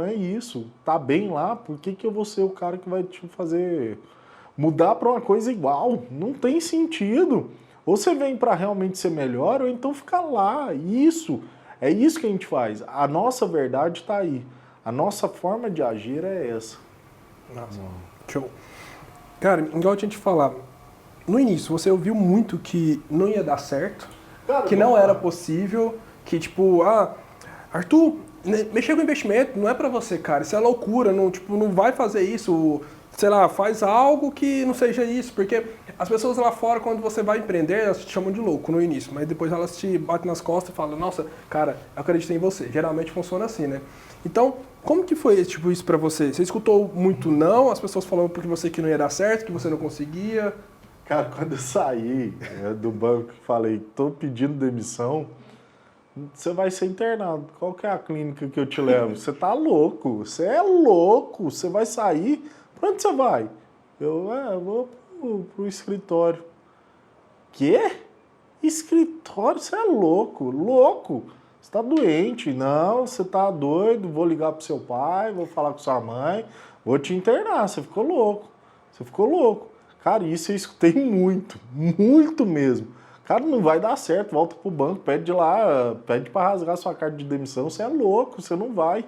é isso. Tá bem lá, por que eu vou ser o cara que vai te fazer mudar para uma coisa igual? Não tem sentido. Ou você vem para realmente ser melhor, ou então fica lá. Isso, é isso que a gente faz. A nossa verdade está aí. A nossa forma de agir é essa. Nossa, show. Cara, igual eu tinha te falar, no início você ouviu muito que não ia dar certo, cara, que não era possível, que tipo, Arthur, mexer com investimento não é pra você, cara, isso é loucura, não, tipo, não vai fazer isso, sei lá, faz algo que não seja isso, porque as pessoas lá fora, quando você vai empreender, elas te chamam de louco no início, mas depois elas te batem nas costas e falam, nossa, cara, eu acredito em você. Geralmente funciona assim, né? Então, como que foi tipo, isso pra você? Você escutou muito não? As pessoas falando porque você que não ia dar certo, que você não conseguia? Cara, quando eu saí do banco e falei, tô pedindo demissão, você vai ser internado. Qual que é a clínica que eu te levo? Você tá louco, você é louco, você vai sair, pra onde você vai? Eu vou pro escritório. Quê? Escritório? Você é louco, louco. Você tá doente. Não, você tá doido, vou ligar pro seu pai, vou falar com sua mãe, vou te internar. Você ficou louco. Você ficou louco. Cara, isso eu escutei muito, muito mesmo. Cara, não vai dar certo, volta pro banco, pede lá, pede pra rasgar sua carta de demissão. Você é louco, você não vai.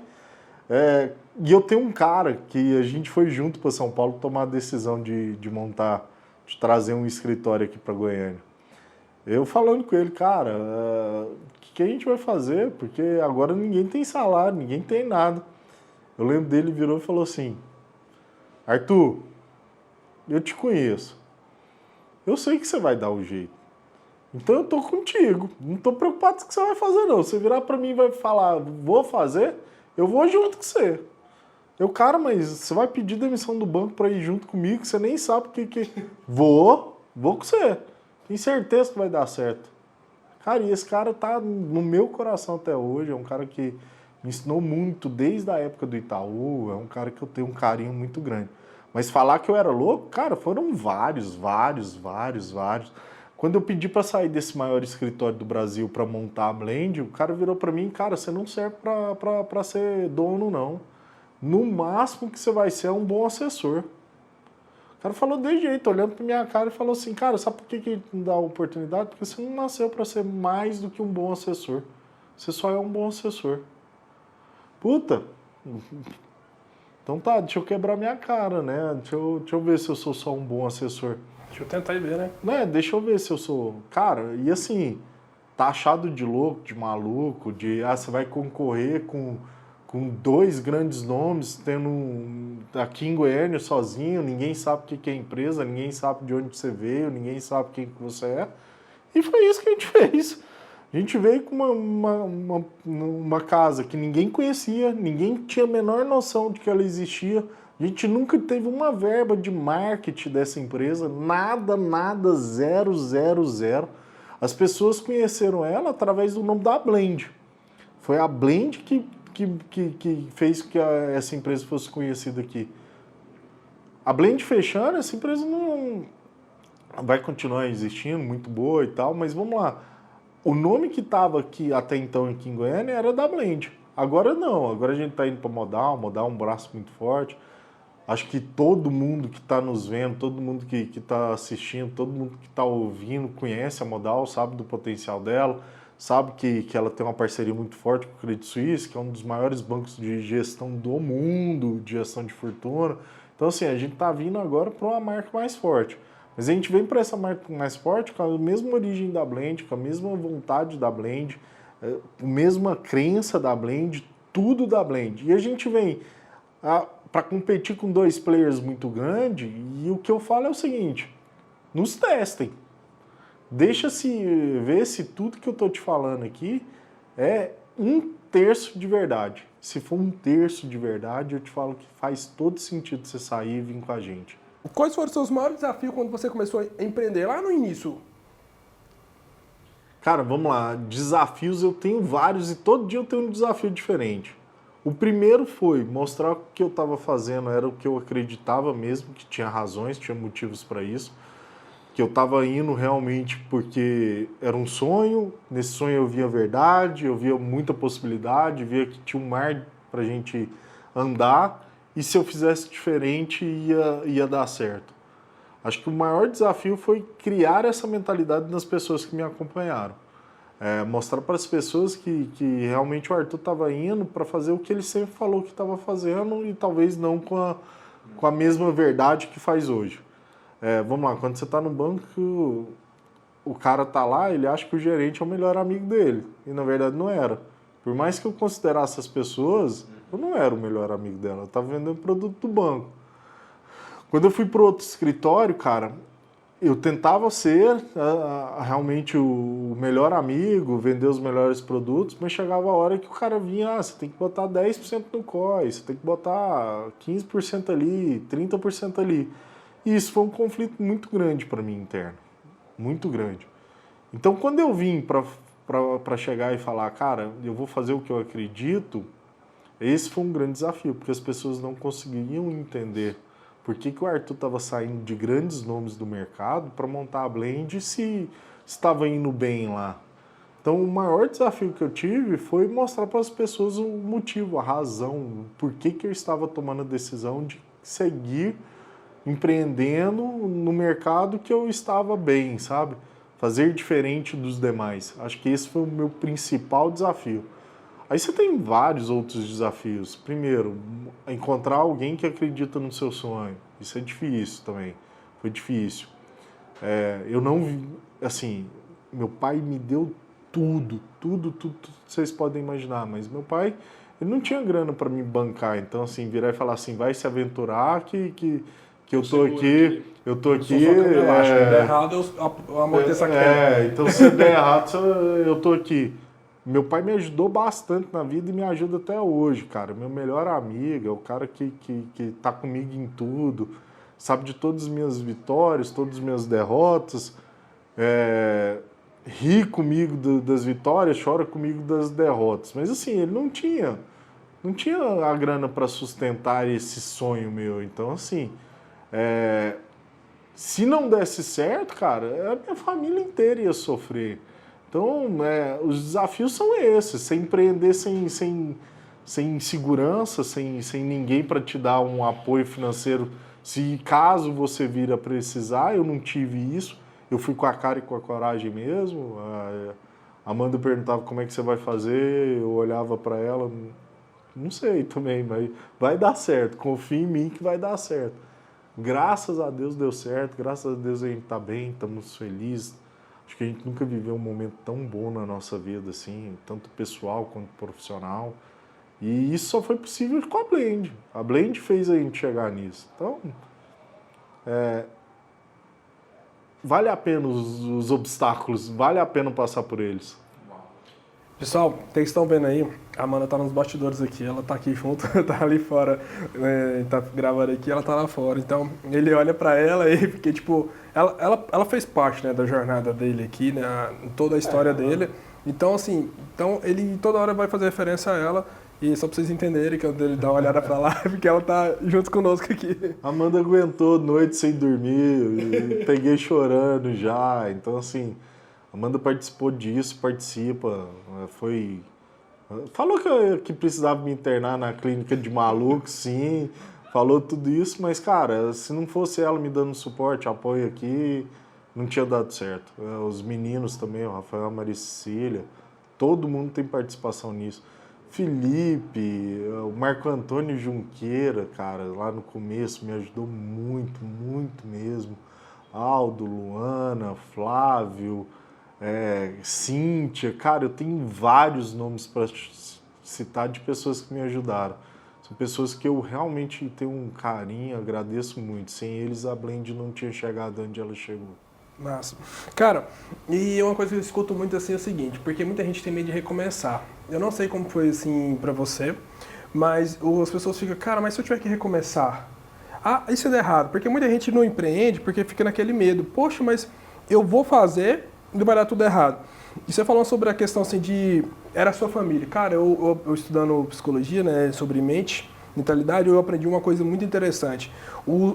E eu tenho um cara que a gente foi junto para São Paulo tomar a decisão de trazer um escritório aqui para Goiânia. Eu falando com ele, cara, o que a gente vai fazer? Porque agora ninguém tem salário, ninguém tem nada. Eu lembro dele, virou e falou assim, Arthur, eu te conheço. Eu sei que você vai dar o jeito. Então eu tô contigo. Não tô preocupado com o que você vai fazer, não. Você virar para mim e vai falar, vou fazer, eu vou junto com você. Cara, mas você vai pedir demissão do banco para ir junto comigo, você nem sabe o que... Vou com você. Tenho certeza que vai dar certo. Cara, e esse cara tá no meu coração até hoje, é um cara que me ensinou muito desde a época do Itaú, é um cara que eu tenho um carinho muito grande. Mas falar que eu era louco, cara, foram vários. Quando eu pedi para sair desse maior escritório do Brasil para montar a Blend, o cara virou para mim, cara, você não serve para ser dono, não. No máximo que você vai ser é um bom assessor. O cara falou de jeito, olhando pra minha cara e falou assim, cara, sabe por que não dá oportunidade? Porque você não nasceu para ser mais do que um bom assessor. Você só é um bom assessor. Puta, então tá, deixa eu quebrar minha cara, né? Deixa eu ver se eu sou só um bom assessor. Deixa eu tentar ir ver, né? Né, deixa eu ver se eu sou... Cara, e assim, taxado de louco, de maluco, você vai concorrer com 2 grandes nomes, tendo aqui em Goiânia sozinho, ninguém sabe o que é empresa, ninguém sabe de onde você veio, ninguém sabe quem que você é. E foi isso que a gente fez. A gente veio com uma casa que ninguém conhecia, ninguém tinha a menor noção de que ela existia. A gente nunca teve uma verba de marketing dessa empresa, nada, zero. As pessoas conheceram ela através do nome da Blend. Foi a Blend que fez que essa empresa fosse conhecida aqui. A Blend fechando, essa empresa não vai continuar existindo, muito boa e tal, mas vamos lá. O nome que estava aqui até então aqui em Goiânia era da Blend. Agora não, agora a gente está indo para Modal é um braço muito forte. Acho que todo mundo que está nos vendo, todo mundo que está assistindo, todo mundo que está ouvindo conhece a Modal, sabe do potencial dela, sabe que ela tem uma parceria muito forte com o Credit Suisse, que é um dos maiores bancos de gestão do mundo, de gestão de fortuna. Então, assim, a gente está vindo agora para uma marca mais forte. Mas a gente vem para essa marca mais forte com a mesma origem da Blend, com a mesma vontade da Blend, a mesma crença da Blend, tudo da Blend. E a gente vem para competir com 2 players muito grandes, e o que eu falo é o seguinte, nos testem. Deixa-se ver se tudo que eu estou te falando aqui é 1/3 de verdade. Se for 1/3 de verdade, eu te falo que faz todo sentido você sair e vir com a gente. Quais foram os seus maiores desafios quando você começou a empreender lá no início? Cara, vamos lá. Desafios eu tenho vários e todo dia eu tenho um desafio diferente. O primeiro foi mostrar que o que eu estava fazendo era o que eu acreditava mesmo, que tinha razões, tinha motivos para isso. Que eu estava indo realmente porque era um sonho, nesse sonho eu via verdade, eu via muita possibilidade, via que tinha um mar para a gente andar, e se eu fizesse diferente ia dar certo. Acho que o maior desafio foi criar essa mentalidade nas pessoas que me acompanharam. Mostrar para as pessoas que realmente o Arthur estava indo para fazer o que ele sempre falou que estava fazendo e talvez não com a mesma verdade que faz hoje. Vamos lá, quando você está no banco, o cara tá lá, ele acha que o gerente é o melhor amigo dele. E na verdade não era. Por mais que eu considerasse as pessoas, eu não era o melhor amigo dela. Eu estava vendendo produto do banco. Quando eu fui para outro escritório, cara, eu tentava ser realmente o melhor amigo, vender os melhores produtos, mas chegava a hora que o cara vinha, você tem que botar 10% no COI, você tem que botar 15% ali, 30% ali. E isso foi um conflito muito grande para mim interno, muito grande. Então, quando eu vim para chegar e falar, cara, eu vou fazer o que eu acredito, esse foi um grande desafio, porque as pessoas não conseguiam entender por que o Arthur estava saindo de grandes nomes do mercado para montar a Blend se estava indo bem lá. Então, o maior desafio que eu tive foi mostrar para as pessoas o motivo, a razão, por que eu estava tomando a decisão de seguir empreendendo no mercado que eu estava bem, sabe? Fazer diferente dos demais. Acho que esse foi o meu principal desafio. Aí você tem vários outros desafios. Primeiro, encontrar alguém que acredita no seu sonho. Isso é difícil também. Foi difícil. Eu não vi... Assim, meu pai me deu tudo que vocês podem imaginar. Mas meu pai, ele não tinha grana para me bancar. Então, assim, virar e falar assim, vai se aventurar que eu tô aqui, eu tô aqui... Se der errado, eu amorteço a queda. Então se der errado, eu tô aqui. Meu pai me ajudou bastante na vida e me ajuda até hoje, cara. Meu melhor amigo, é o cara que tá comigo em tudo, sabe de todas as minhas vitórias, todas as minhas derrotas. ri comigo das vitórias, chora comigo das derrotas. Mas assim, ele não tinha a grana para sustentar esse sonho meu. Então, assim, se não desse certo, cara, a minha família inteira ia sofrer. Então, os desafios são esses. Você empreender sem segurança, sem ninguém para te dar um apoio financeiro. Se caso você vir a precisar, eu não tive isso. Eu fui com a cara e com a coragem mesmo. A Amanda perguntava como é que você vai fazer, eu olhava para ela, não sei também, mas vai dar certo. Confia em mim que vai dar certo. Graças a Deus deu certo, graças a Deus a gente está bem, estamos felizes. Acho que a gente nunca viveu um momento tão bom na nossa vida, assim, tanto pessoal quanto profissional. E isso só foi possível com a Blend. A Blend fez a gente chegar nisso. Então, vale a pena os obstáculos, vale a pena passar por eles. Pessoal, vocês estão vendo aí, a Amanda tá nos bastidores aqui, ela tá aqui junto, tá ali fora, tá gravando aqui, ela tá lá fora. Então, ele olha pra ela e porque, tipo, ela fez parte, né, da jornada dele aqui, né, toda a história dele. Então, assim, ele toda hora vai fazer referência a ela. E só pra vocês entenderem, que ele dá uma olhada pra lá, porque ela tá junto conosco aqui. A Amanda aguentou noite sem dormir, peguei chorando já. Então, assim, a Amanda participou disso, participa. Falou que precisava me internar na clínica de maluco, sim. Falou tudo isso, mas, cara, se não fosse ela me dando suporte, apoio aqui, não tinha dado certo. Os meninos também, o Rafael, a Maria Cecília, todo mundo tem participação nisso. Felipe, o Marco Antônio Junqueira, cara, lá no começo me ajudou muito, muito mesmo. Aldo, Luana, Flávio, Cíntia, cara, eu tenho vários nomes para citar de pessoas que me ajudaram. São pessoas que eu realmente tenho um carinho, agradeço muito. Sem eles a Blend não tinha chegado onde ela chegou. Massa. Cara, e uma coisa que eu escuto muito assim é o seguinte, porque muita gente tem medo de recomeçar. Eu não sei como foi assim pra você, mas as pessoas ficam, cara, mas se eu tiver que recomeçar? Ah, isso é errado, porque muita gente não empreende porque fica naquele medo. Poxa, mas eu vou fazer e vai dar tudo errado. E você falou sobre a questão assim de... Era a sua família. Cara, eu estudando psicologia, né, sobre mente, mentalidade, eu aprendi uma coisa muito interessante.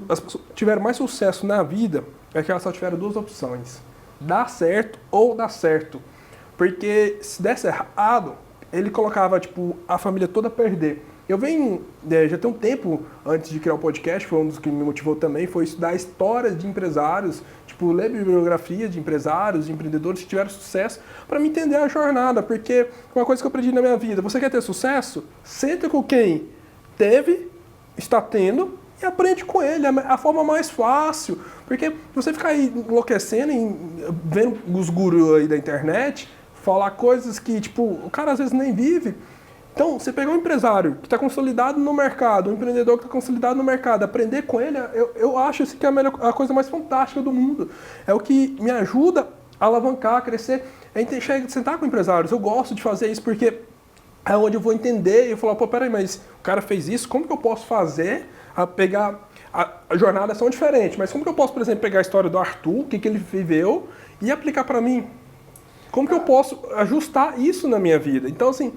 As pessoas que tiveram mais sucesso na vida é que elas só tiveram duas opções. Dar certo ou dar certo. Porque se desse errado, ele colocava, tipo, a família toda a perder. Eu venho, já tem um tempo antes de criar o podcast, foi um dos que me motivou também, foi estudar histórias de empresários, tipo, ler bibliografia de empresários, de empreendedores que tiveram sucesso, para me entender a jornada, porque uma coisa que eu aprendi na minha vida, você quer ter sucesso? Senta com quem teve, está tendo, e aprende com ele, a forma mais fácil, porque você ficar aí enlouquecendo, vendo os gurus aí da internet, falar coisas que, tipo, o cara às vezes nem vive. Então, você pegar um empresário que está consolidado no mercado, um empreendedor que está consolidado no mercado, aprender com ele, eu acho assim, que é a coisa mais fantástica do mundo. É o que me ajuda a alavancar, a crescer, sentar com empresários. Eu gosto de fazer isso porque é onde eu vou entender e eu falar, pô, peraí, mas o cara fez isso, como que eu posso fazer a pegar... A jornada são diferentes, mas como que eu posso, por exemplo, pegar a história do Arthur, o que ele viveu, e aplicar para mim? Como que eu posso ajustar isso na minha vida? Então, assim...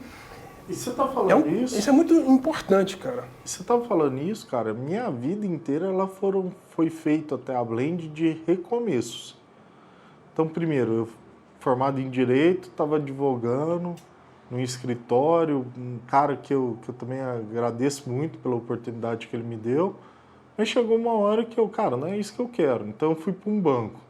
E você tá falando isso? Isso é muito importante, cara. Você tá falando isso, cara? Minha vida inteira ela foi feita até a Blend de recomeços. Então, primeiro, eu formado em Direito, estava advogando no escritório, um cara que eu também agradeço muito pela oportunidade que ele me deu. Mas chegou uma hora que cara, não é isso que eu quero. Então eu fui para um banco,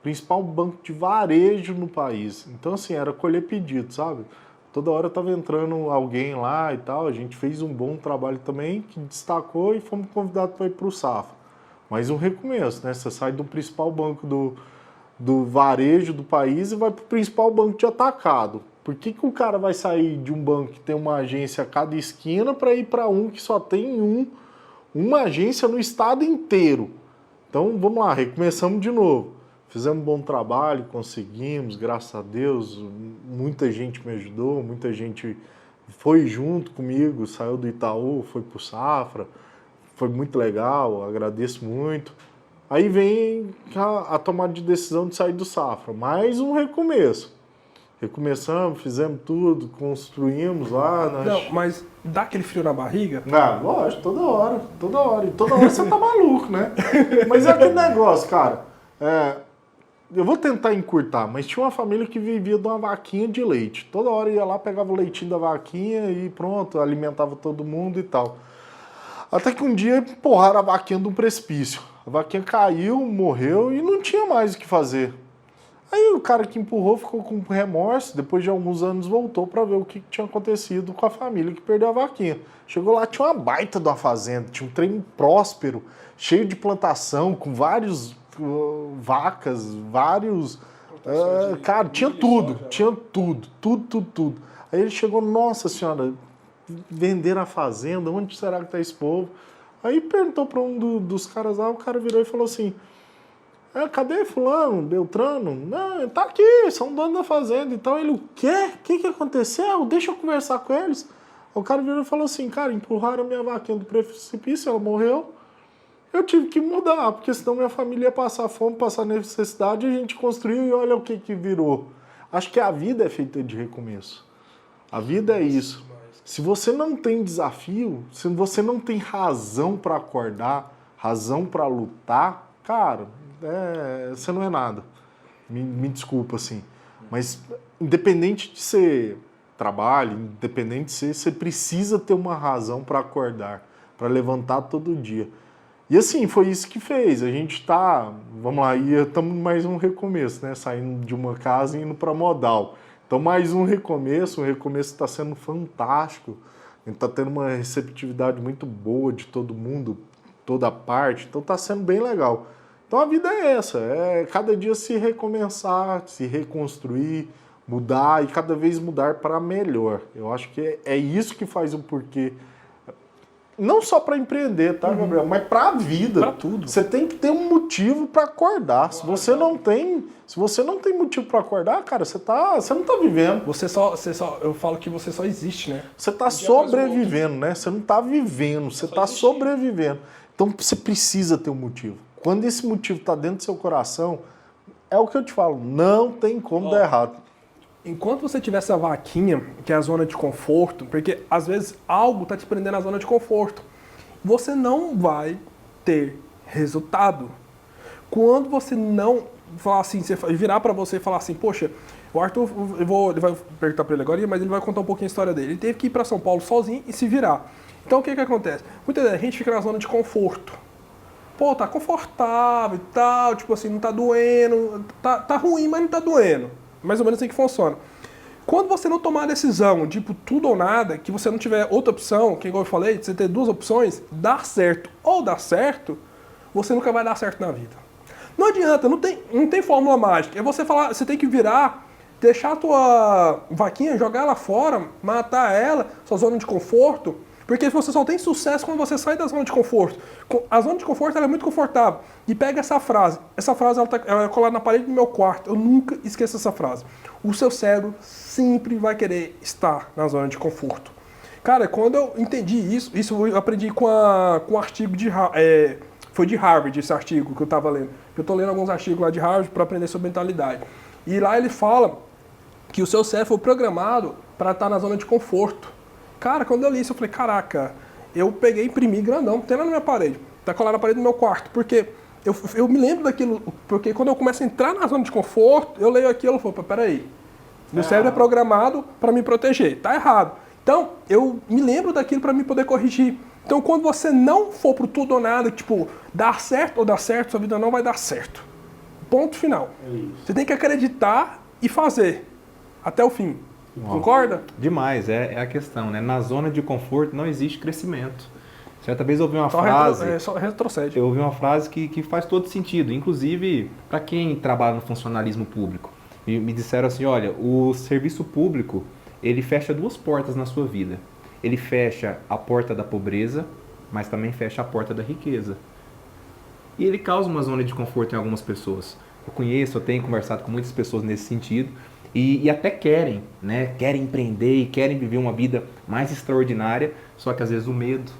principal banco de varejo no país. Então, assim, era colher pedido, sabe? Toda hora estava entrando alguém lá e tal, a gente fez um bom trabalho também, que destacou e fomos convidados para ir para o Safra. Mas um recomeço, né? Você sai do principal banco do varejo do país e vai para o principal banco de atacado. Por que o cara vai sair de um banco que tem uma agência a cada esquina para ir para um que só tem uma agência no estado inteiro? Então, vamos lá, recomeçamos de novo. Fizemos um bom trabalho, conseguimos, graças a Deus, muita gente me ajudou, muita gente foi junto comigo, saiu do Itaú, foi pro Safra, foi muito legal, agradeço muito. Aí vem a tomada de decisão de sair do Safra. Mais um recomeço. Recomeçamos, fizemos tudo, construímos lá. Não, mas dá aquele frio na barriga? Ah, lógico, toda hora, toda hora. E toda hora você tá maluco, né? Mas é aquele negócio, cara. Eu vou tentar encurtar, mas tinha uma família que vivia de uma vaquinha de leite. Toda hora ia lá, pegava o leitinho da vaquinha e pronto, alimentava todo mundo e tal. Até que um dia empurraram a vaquinha de um precipício. A vaquinha caiu, morreu e não tinha mais o que fazer. Aí o cara que empurrou ficou com remorso, depois de alguns anos voltou para ver o que tinha acontecido com a família que perdeu a vaquinha. Chegou lá, tinha uma baita de uma fazenda, tinha um trem próspero, cheio de plantação, com vários vacas, vários... cara, tinha tudo, tudo. Aí ele chegou, nossa senhora, venderam a fazenda, onde será que está esse povo? Aí perguntou para um dos caras lá, o cara virou e falou assim... cadê fulano, Beltrano? Não, ele tá aqui, são donos da fazenda. Então ele, o quê? O que aconteceu? Deixa eu conversar com eles. O cara virou e falou assim, cara, empurraram a minha vaquinha do precipício, ela morreu. Eu tive que mudar, porque senão minha família ia passar fome, passar necessidade, e a gente construiu e olha o que virou. Acho que a vida é feita de recomeço. A vida é isso. Se você não tem desafio, se você não tem razão para acordar, razão para lutar, cara... você não é nada. Me desculpa, assim. Mas, independente de ser trabalho, independente de ser, você precisa ter uma razão para acordar, para levantar todo dia. E, assim, foi isso que fez. A gente tá, vamos lá, estamos mais um recomeço, né? Saindo de uma casa e indo para Modal. Então, mais um recomeço. O recomeço está sendo fantástico. A gente está tendo uma receptividade muito boa de todo mundo, toda parte. Então, está sendo bem legal. Então a vida é essa, é cada dia se recomeçar, se reconstruir, mudar e cada vez mudar para melhor. Eu acho que é isso que faz o porquê. Não só para empreender, tá, Gabriel? Mas para a vida. Para tudo. Você tem que ter um motivo para acordar. Se você não tem motivo para acordar, cara, você não tá vivendo. Eu falo que você só existe, né? Você tá sobrevivendo, né? Você não tá vivendo, você tá sobrevivendo. Então você precisa ter um motivo. Quando esse motivo está dentro do seu coração, é o que eu te falo, não tem como dar errado. Enquanto você tiver essa vaquinha, que é a zona de conforto, porque às vezes algo está te prendendo na zona de conforto, você não vai ter resultado. Quando você não falar assim, você virar para você e falar assim, poxa, o Arthur, ele vai perguntar para ele agora, mas ele vai contar um pouquinho a história dele. Ele teve que ir para São Paulo sozinho e se virar. Então o que acontece? Muitas vezes a gente fica na zona de conforto. Pô, tá confortável e tal, tipo assim, não tá doendo, tá ruim, mas não tá doendo. Mais ou menos assim que funciona. Quando você não tomar a decisão, tipo, tudo ou nada, que você não tiver outra opção, que igual eu falei, você ter duas opções, dar certo ou dar certo, você nunca vai dar certo na vida. Não adianta, não tem fórmula mágica. É você falar, você tem que virar, deixar a tua vaquinha, jogar ela fora, matar ela, sua zona de conforto. Porque você só tem sucesso quando você sai da zona de conforto. A zona de conforto ela é muito confortável. E pega essa frase. Essa frase ela é colada na parede do meu quarto. Eu nunca esqueço essa frase. O seu cérebro sempre vai querer estar na zona de conforto. Cara, quando eu entendi isso eu aprendi com um artigo foi de Harvard esse artigo que eu estava lendo. Eu estou lendo alguns artigos lá de Harvard para aprender sobre mentalidade. E lá ele fala que o seu cérebro foi programado para estar na zona de conforto. Cara, quando eu li isso, eu falei, caraca, eu peguei e imprimi grandão, tem lá na minha parede, tá colado na parede do meu quarto, porque eu me lembro daquilo, porque quando eu começo a entrar na zona de conforto, eu leio aquilo e falo, peraí, meu cérebro é programado para me proteger, tá errado. Então, eu me lembro daquilo para me poder corrigir. Então, quando você não for pro tudo ou nada, tipo, dar certo ou dar certo, sua vida não vai dar certo. Ponto final. Você tem que acreditar e fazer até o fim. Concorda? Demais, é a questão, né? Na zona de conforto não existe crescimento. Certa vez eu ouvi uma frase... Só retrocede. Eu ouvi uma frase que faz todo sentido. Inclusive, para quem trabalha no funcionalismo público, me disseram assim, olha, o serviço público, ele fecha duas portas na sua vida. Ele fecha a porta da pobreza, mas também fecha a porta da riqueza. E ele causa uma zona de conforto em algumas pessoas. Eu tenho conversado com muitas pessoas nesse sentido, e até querem, né? Querem empreender e querem viver uma vida mais extraordinária, só que às vezes o medo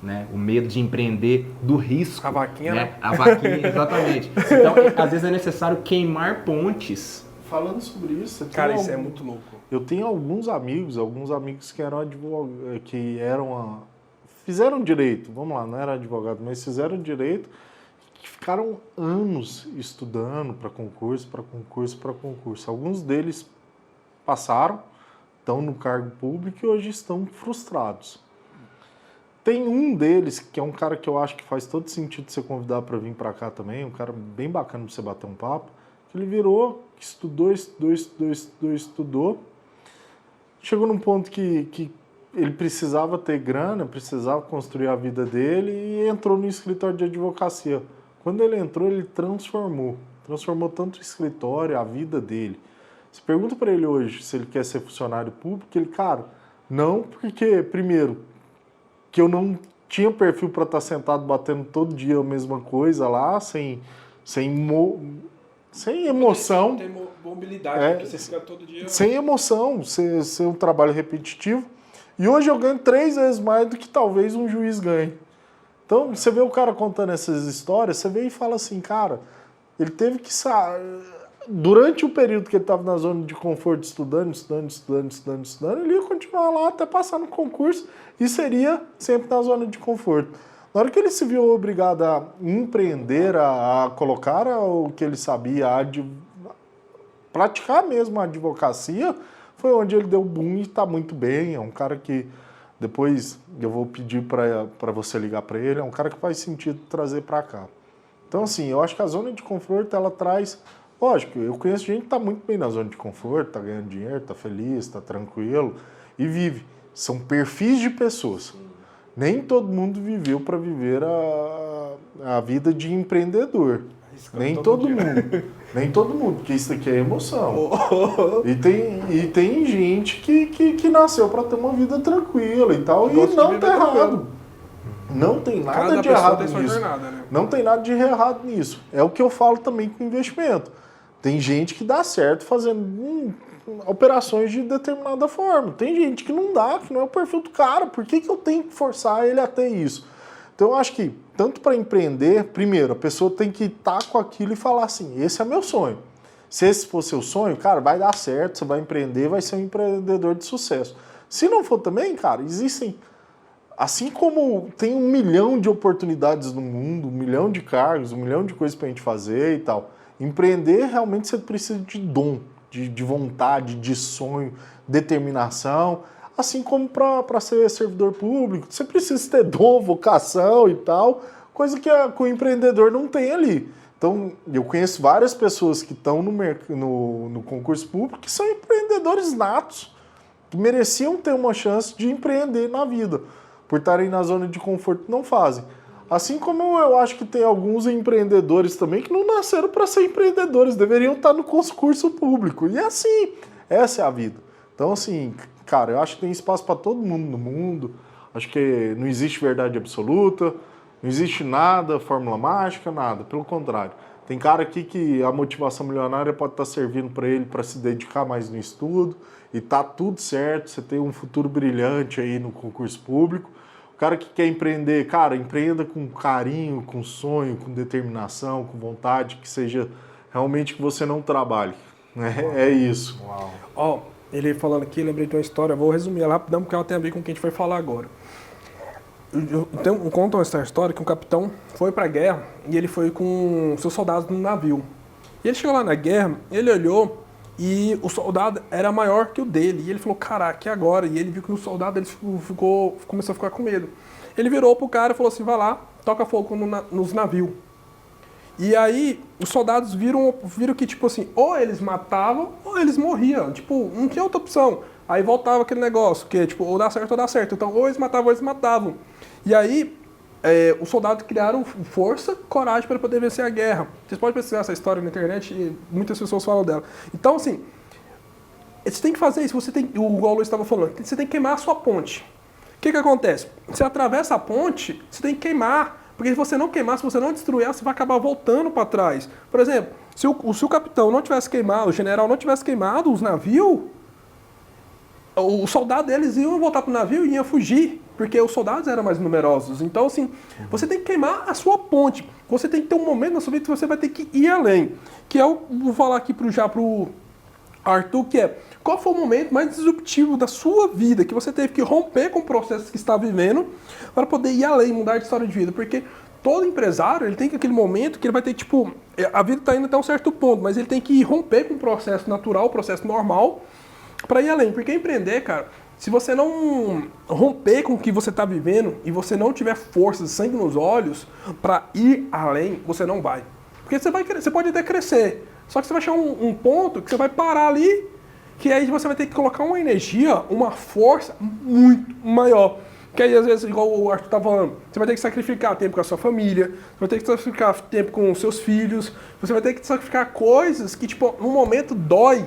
né? O medo de empreender, do risco. A vaquinha, né? A vaquinha, exatamente. Então, às vezes é necessário queimar pontes. Falando sobre isso, Cara, isso é muito louco. eu tenho alguns amigos que eram fizeram direito, vamos lá, não era advogado, mas fizeram direito, que ficaram anos estudando para concurso. Alguns deles passaram, estão no cargo público e hoje estão frustrados. Tem um deles, que é um cara que eu acho que faz todo sentido você convidar para vir para cá também, um cara bem bacana para você bater um papo, que ele virou, estudou, chegou num ponto que ele precisava ter grana, precisava construir a vida dele e entrou no escritório de advocacia. Quando ele entrou, ele transformou tanto o escritório, a vida dele. Você pergunta para ele hoje se ele quer ser funcionário público, ele, cara, não, porque, primeiro, que eu não tinha perfil para estar sentado batendo todo dia a mesma coisa lá, sem emoção. Tem mobilidade, porque você fica todo dia... Sem emoção, ser um trabalho repetitivo. E hoje eu ganho 3 vezes mais do que talvez um juiz ganhe. Então, você vê o cara contando essas histórias, você vê e fala assim, cara, ele teve que durante o período que ele estava na zona de conforto, estudando, ele ia continuar lá até passar no concurso e seria sempre na zona de conforto. Na hora que ele se viu obrigado a empreender, a colocar o que ele sabia, praticar mesmo a advocacia, foi onde ele deu boom e está muito bem. É um cara que, depois eu vou pedir para você ligar para ele, é um cara que faz sentido trazer para cá. Então, assim, eu acho que a zona de conforto, ela traz... Lógico, eu conheço gente que está muito bem na zona de conforto, está ganhando dinheiro, está feliz, está tranquilo e vive. São perfis de pessoas. Nem todo mundo viveu para viver a vida de empreendedor. Nem todo mundo, porque isso aqui é emoção. E tem gente que nasceu para ter uma vida tranquila e tal, e não tá errado. Não tem nada de errado nisso. Jornada, né? Não tem nada de errado nisso. É o que eu falo também com investimento. Tem gente que dá certo fazendo operações de determinada forma. Tem gente que não dá, que não é o perfil do cara. Por que eu tenho que forçar ele a ter isso? Então eu acho que, tanto para empreender, primeiro, a pessoa tem que estar com aquilo e falar assim, esse é meu sonho. Se esse for seu sonho, cara, vai dar certo, você vai empreender, vai ser um empreendedor de sucesso. Se não for também, cara, existem... Assim como tem 1 milhão de oportunidades no mundo, 1 milhão de cargos, 1 milhão de coisas para a gente fazer e tal, empreender realmente você precisa de dom, de vontade, de sonho, determinação, assim como para ser servidor público, você precisa ter dom, vocação e tal, coisa que o empreendedor não tem ali. Então, eu conheço várias pessoas que estão no concurso público que são empreendedores natos, que mereciam ter uma chance de empreender na vida. Por estarem na zona de conforto, não fazem. Assim como eu acho que tem alguns empreendedores também que não nasceram para ser empreendedores, deveriam estar no concurso público. E é assim, essa é a vida. Então, assim, cara, eu acho que tem espaço para todo mundo no mundo, acho que não existe verdade absoluta, não existe nada, fórmula mágica, nada, pelo contrário. Tem cara aqui que a motivação milionária pode estar servindo para ele para se dedicar mais no estudo, e tá tudo certo, você tem um futuro brilhante aí no concurso público. O cara que quer empreender, cara, empreenda com carinho, com sonho, com determinação, com vontade, que seja realmente que você não trabalhe. É isso. Ó, ele falando aqui, lembrei de uma história, vou resumir ela rapidão, porque ela tem a ver com o que a gente vai falar agora. Conta essa história que um capitão foi pra guerra e ele foi com seus soldados no navio. E ele chegou lá na guerra, ele olhou e o soldado era maior que o dele. E ele falou, caraca, e agora? E ele viu que o soldado ele começou a ficar com medo. Ele virou pro cara e falou assim, vai lá, toca fogo nos navios. E aí os soldados viram que, tipo assim, ou eles matavam ou eles morriam. Tipo, não tinha outra opção. Aí voltava aquele negócio, que tipo, ou dá certo ou dá certo. Então, ou eles matavam ou eles matavam. E aí os soldados criaram força, coragem para poder vencer a guerra. Vocês podem pesquisar essa história na internet e muitas pessoas falam dela. Então, assim, você tem que fazer isso. Igual o Luiz estava falando, você tem que queimar a sua ponte. O que acontece? Você atravessa a ponte, você tem que queimar. Porque se você não queimar, se você não destruir ela, você vai acabar voltando para trás. Por exemplo, se o capitão não tivesse queimado, o general não tivesse queimado os navios, os soldados deles iam voltar pro navio e iam fugir, porque os soldados eram mais numerosos. Então, assim, você tem que queimar a sua ponte. Você tem que ter um momento na sua vida que você vai ter que ir além. Que eu vou falar aqui pro Arthur, que é, qual foi o momento mais disruptivo da sua vida, que você teve que romper com o processo que está vivendo para poder ir além, mudar de história de vida? Porque todo empresário, ele tem aquele momento que ele vai ter, tipo, a vida está indo até um certo ponto, mas ele tem que romper com o processo natural, o processo normal, para ir além. Porque empreender, cara, se você não romper com o que você está vivendo e você não tiver força, sangue nos olhos para ir além, você não vai. Porque você pode até crescer, só que você vai chegar um ponto que você vai parar ali, que aí você vai ter que colocar uma energia, uma força muito maior. Que aí, às vezes, igual o Arthur tá falando, você vai ter que sacrificar tempo com a sua família, você vai ter que sacrificar tempo com os seus filhos, você vai ter que sacrificar coisas que, tipo, no momento dói.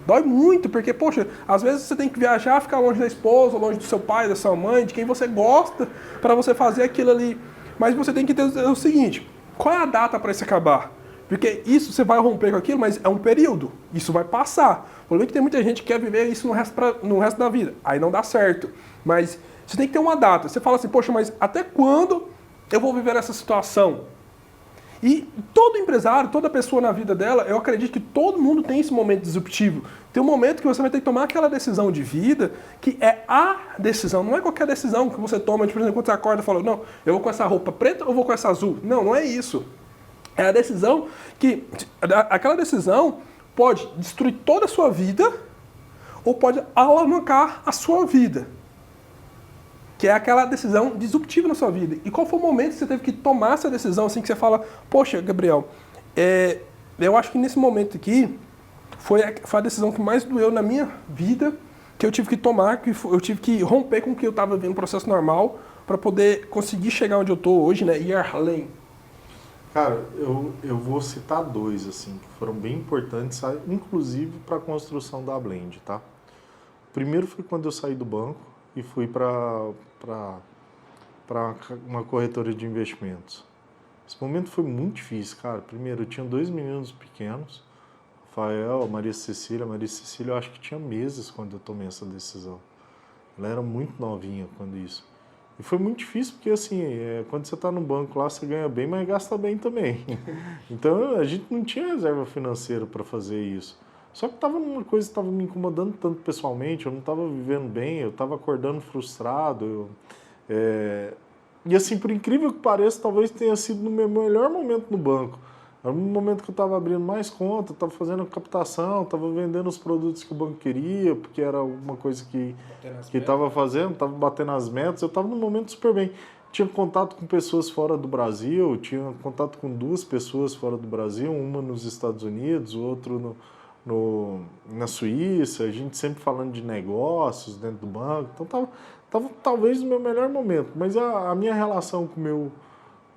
Dói muito, porque, poxa, às vezes você tem que viajar, ficar longe da esposa, longe do seu pai, da sua mãe, de quem você gosta, para você fazer aquilo ali. Mas você tem que ter o seguinte, qual é a data para isso acabar? Porque isso você vai romper com aquilo, mas é um período. Isso vai passar. O problema é que tem muita gente que quer viver isso no resto da vida. Aí não dá certo. Mas você tem que ter uma data. Você fala assim, poxa, mas até quando eu vou viver essa situação? E todo empresário, toda pessoa na vida dela, eu acredito que todo mundo tem esse momento disruptivo. Tem um momento que você vai ter que tomar aquela decisão de vida, que é a decisão. Não é qualquer decisão que você toma, por exemplo, quando você acorda e fala, não, eu vou com essa roupa preta ou vou com essa azul? Não, não é isso. É a decisão que... Aquela decisão pode destruir toda a sua vida ou pode alavancar a sua vida. Que é aquela decisão disruptiva na sua vida. E qual foi o momento que você teve que tomar essa decisão, assim, que você fala, poxa, Gabriel, eu acho que nesse momento aqui foi a decisão que mais doeu na minha vida, que eu tive que tomar, que eu tive que romper com o que eu estava vivendo no processo normal para poder conseguir chegar onde eu estou hoje, né, e ir além. Cara, eu vou citar dois, assim, que foram bem importantes, inclusive para a construção da Blend, tá? O primeiro foi quando eu saí do banco e fui para uma corretora de investimentos. Esse momento foi muito difícil, cara. Primeiro, eu tinha 2 meninos pequenos, Rafael, Maria Cecília. Maria Cecília, eu acho que tinha meses quando eu tomei essa decisão. Ela era muito novinha quando isso. E foi muito difícil porque, assim, quando você está no banco lá, você ganha bem, mas gasta bem também. Então, a gente não tinha reserva financeira para fazer isso. Só que estava uma coisa que estava me incomodando tanto pessoalmente, eu não estava vivendo bem, eu estava acordando frustrado. E, assim, por incrível que pareça, talvez tenha sido no meu melhor momento no banco. Era um momento que eu estava abrindo mais conta, estava fazendo captação, estava vendendo os produtos que o banco queria, porque era alguma coisa que estava fazendo, estava batendo as metas. Eu estava num momento super bem. Tinha contato com pessoas fora do Brasil, tinha contato com 2 pessoas fora do Brasil, uma nos Estados Unidos, o outro na Suíça, a gente sempre falando de negócios dentro do banco. Então, estava talvez no meu melhor momento. Mas a minha relação com o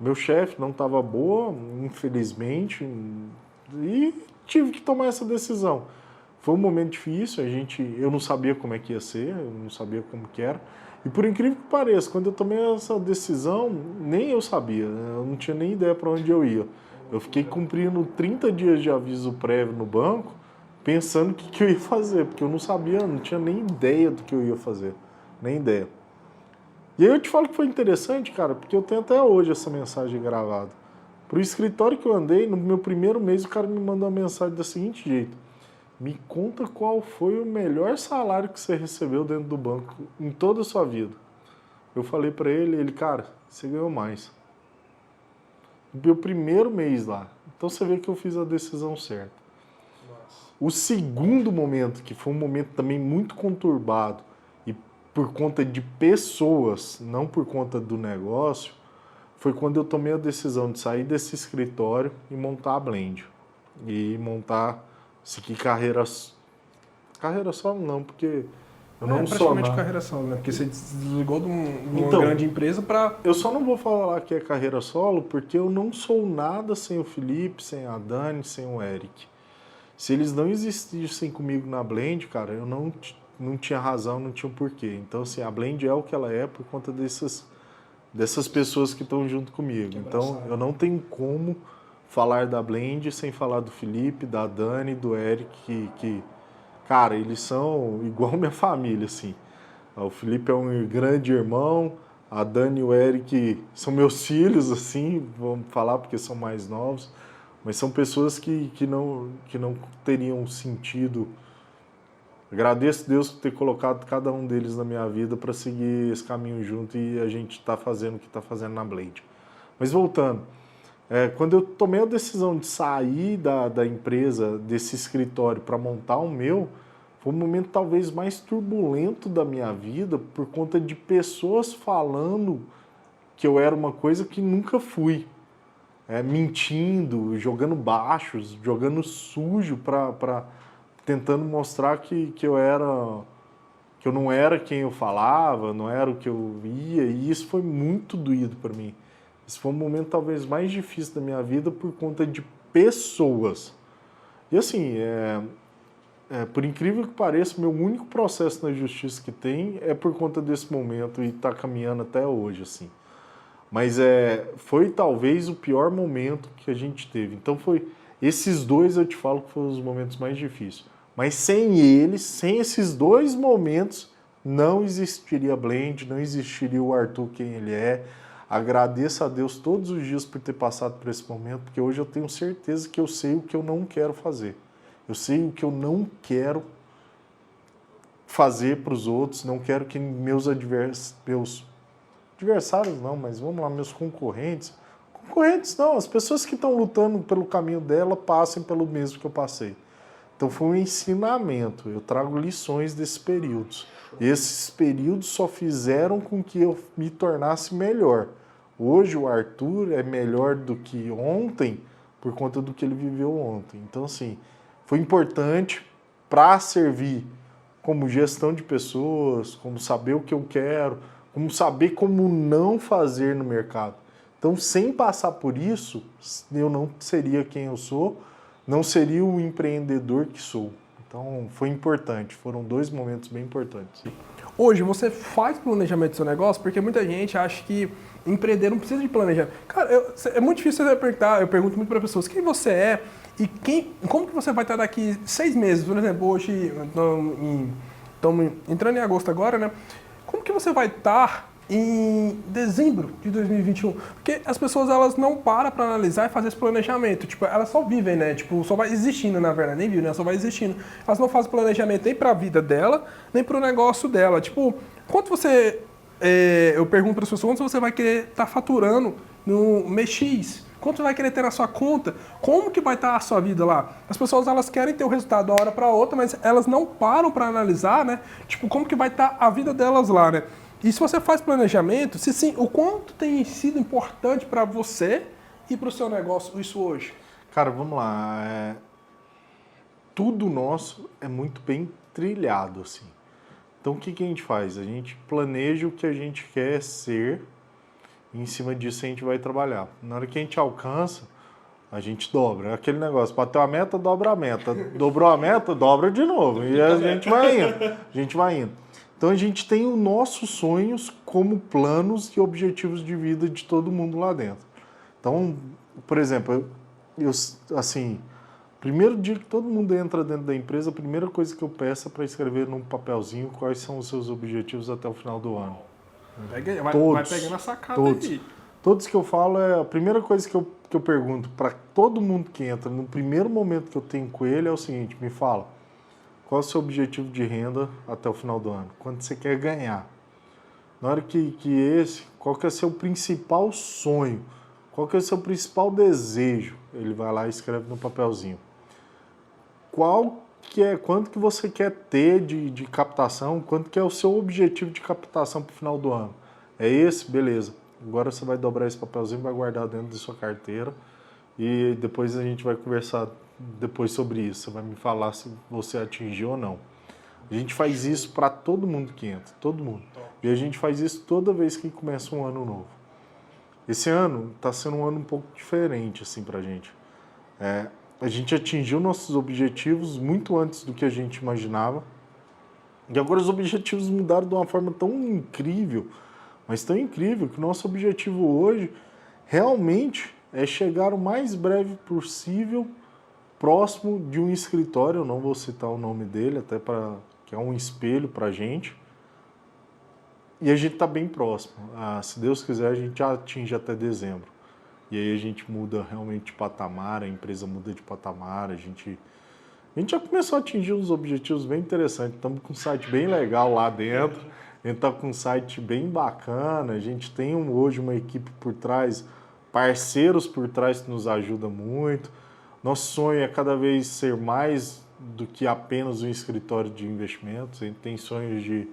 meu chefe não estava boa, infelizmente, e tive que tomar essa decisão. Foi um momento difícil, eu não sabia como é que ia ser, eu não sabia como que era. E por incrível que pareça, quando eu tomei essa decisão, nem eu sabia, né? Eu não tinha nem ideia para onde eu ia. Eu fiquei cumprindo 30 dias de aviso prévio no banco, pensando o que eu ia fazer, porque eu não sabia, não tinha nem ideia do que eu ia fazer, nem ideia. E aí eu te falo que foi interessante, cara, porque eu tenho até hoje essa mensagem gravada. Pro escritório que eu andei, no meu primeiro mês, o cara me mandou uma mensagem do seguinte jeito: me conta qual foi o melhor salário que você recebeu dentro do banco em toda a sua vida. Eu falei pra ele, cara, você ganhou mais. Meu primeiro mês lá. Então você vê que eu fiz a decisão certa. O segundo momento, que foi um momento também muito conturbado, e por conta de pessoas, não por conta do negócio, foi quando eu tomei a decisão de sair desse escritório e montar a Blend. E montar, seguir carreira solo não, porque eu não sou praticamente carreira solo, né? Porque você desligou de uma grande empresa para... Eu só não vou falar que é carreira solo, porque eu não sou nada sem o Felipe, sem a Dani, sem o Eric. Se eles não existissem comigo na Blend, cara, eu não tinha razão, não tinha um porquê. Então, assim, a Blend é o que ela é por conta dessas pessoas que estão junto comigo. Então, eu não tenho como falar da Blend sem falar do Felipe, da Dani, do Eric, que Cara, eles são igual minha família, assim. O Felipe é um grande irmão, a Dani e o Eric são meus filhos, assim, vamos falar porque são mais novos, mas são pessoas que não teriam sentido. Agradeço a Deus por ter colocado cada um deles na minha vida para seguir esse caminho junto e a gente está fazendo o que está fazendo na Blade. Mas voltando, quando eu tomei a decisão de sair da empresa, desse escritório, para montar o meu, foi o momento talvez mais turbulento da minha vida por conta de pessoas falando que eu era uma coisa que nunca fui. Mentindo, jogando baixos, jogando sujo tentando mostrar que eu não era quem eu falava, não era o que eu ia, e isso foi muito doído para mim. Esse foi o momento talvez mais difícil da minha vida por conta de pessoas. E assim, por incrível que pareça, meu único processo na justiça que tem é por conta desse momento e está caminhando até hoje, assim. Mas foi talvez o pior momento que a gente teve. Então esses dois eu te falo que foram os momentos mais difíceis. Mas sem eles, sem esses dois momentos, não existiria a Blend, não existiria o Arthur quem ele é. Agradeço a Deus todos os dias por ter passado por esse momento, porque hoje eu tenho certeza que eu sei o que eu não quero fazer. Eu sei o que eu não quero fazer para os outros, não quero que meus adversários não, mas vamos lá, meus concorrentes não, as pessoas que estão lutando pelo caminho dela passem pelo mesmo que eu passei. Então foi um ensinamento, eu trago lições desses períodos. E esses períodos só fizeram com que eu me tornasse melhor. Hoje o Arthur é melhor do que ontem por conta do que ele viveu ontem. Então assim, foi importante para servir como gestão de pessoas, como saber o que eu quero, como saber como não fazer no mercado. Então, sem passar por isso, eu não seria quem eu sou, não seria o empreendedor que sou. Então, foi importante, foram dois momentos bem importantes. Hoje, você faz planejamento do seu negócio? Porque muita gente acha que empreender não precisa de planejamento. Cara, é muito difícil você perguntar, eu pergunto muito para pessoas, quem você é e como que você vai estar daqui 6 meses? Por exemplo, hoje, estamos entrando em agosto agora, né? Como que você vai estar em dezembro de 2021? Porque as pessoas, elas não param para analisar e fazer esse planejamento. Tipo, elas só vivem, né? Tipo, só vai existindo, na verdade. Nem vivem, né? Só vai existindo. Elas não fazem planejamento nem para a vida dela, nem para o negócio dela. Tipo, quanto você... eu pergunto para as pessoas, quanto você vai querer estar faturando no mês X? Quanto você vai querer ter na sua conta? Como que vai estar a sua vida lá? As pessoas, elas querem ter o resultado de uma hora para outra, mas elas não param para analisar, né? Tipo, como que vai estar a vida delas lá, né? E se você faz planejamento, se sim, o quanto tem sido importante para você e para o seu negócio isso hoje? Cara, vamos lá. Tudo nosso é muito bem trilhado, assim. Então, o que a gente faz? A gente planeja o que a gente quer ser e em cima disso a gente vai trabalhar. Na hora que a gente alcança, a gente dobra. É aquele negócio, bateu a meta, dobra a meta. Dobrou a meta, dobra de novo. E a gente vai indo. Então a gente tem os nossos sonhos como planos e objetivos de vida de todo mundo lá dentro. Então, por exemplo, primeiro dia que todo mundo entra dentro da empresa, a primeira coisa que eu peço é para escrever num papelzinho quais são os seus objetivos até o final do ano. Vai pegando a sacada aí. Todos que eu falo, a primeira coisa que eu pergunto para todo mundo que entra, no primeiro momento que eu tenho com ele, é o seguinte: me fala, qual é o seu objetivo de renda até o final do ano? Quanto você quer ganhar? Na hora qual que é o seu principal sonho? Qual que é o seu principal desejo? Ele vai lá e escreve no papelzinho. Quanto que você quer ter de captação? Quanto que é o seu objetivo de captação para o final do ano? É esse? Beleza. Agora você vai dobrar esse papelzinho, vai guardar dentro da sua carteira e depois a gente vai conversar sobre isso. Você vai me falar se você atingiu ou não. A gente faz isso para todo mundo que entra, todo mundo. E a gente faz isso toda vez que começa um ano novo. Esse ano está sendo um ano um pouco diferente assim, para a gente. A gente atingiu nossos objetivos muito antes do que a gente imaginava. E agora os objetivos mudaram de uma forma tão incrível, mas tão incrível, que o nosso objetivo hoje realmente é chegar o mais breve possível próximo de um escritório, eu não vou citar o nome dele, até que é um espelho para a gente. E a gente está bem próximo. Se Deus quiser, a gente já atinge até dezembro. E aí a gente muda realmente de patamar, a empresa muda de patamar, a gente já começou a atingir uns objetivos bem interessantes. Estamos com um site bem legal lá dentro, a gente está com um site bem bacana, a gente tem hoje uma equipe por trás, parceiros por trás que nos ajudam muito. Nosso sonho é cada vez ser mais do que apenas um escritório de investimentos. A gente tem sonhos de,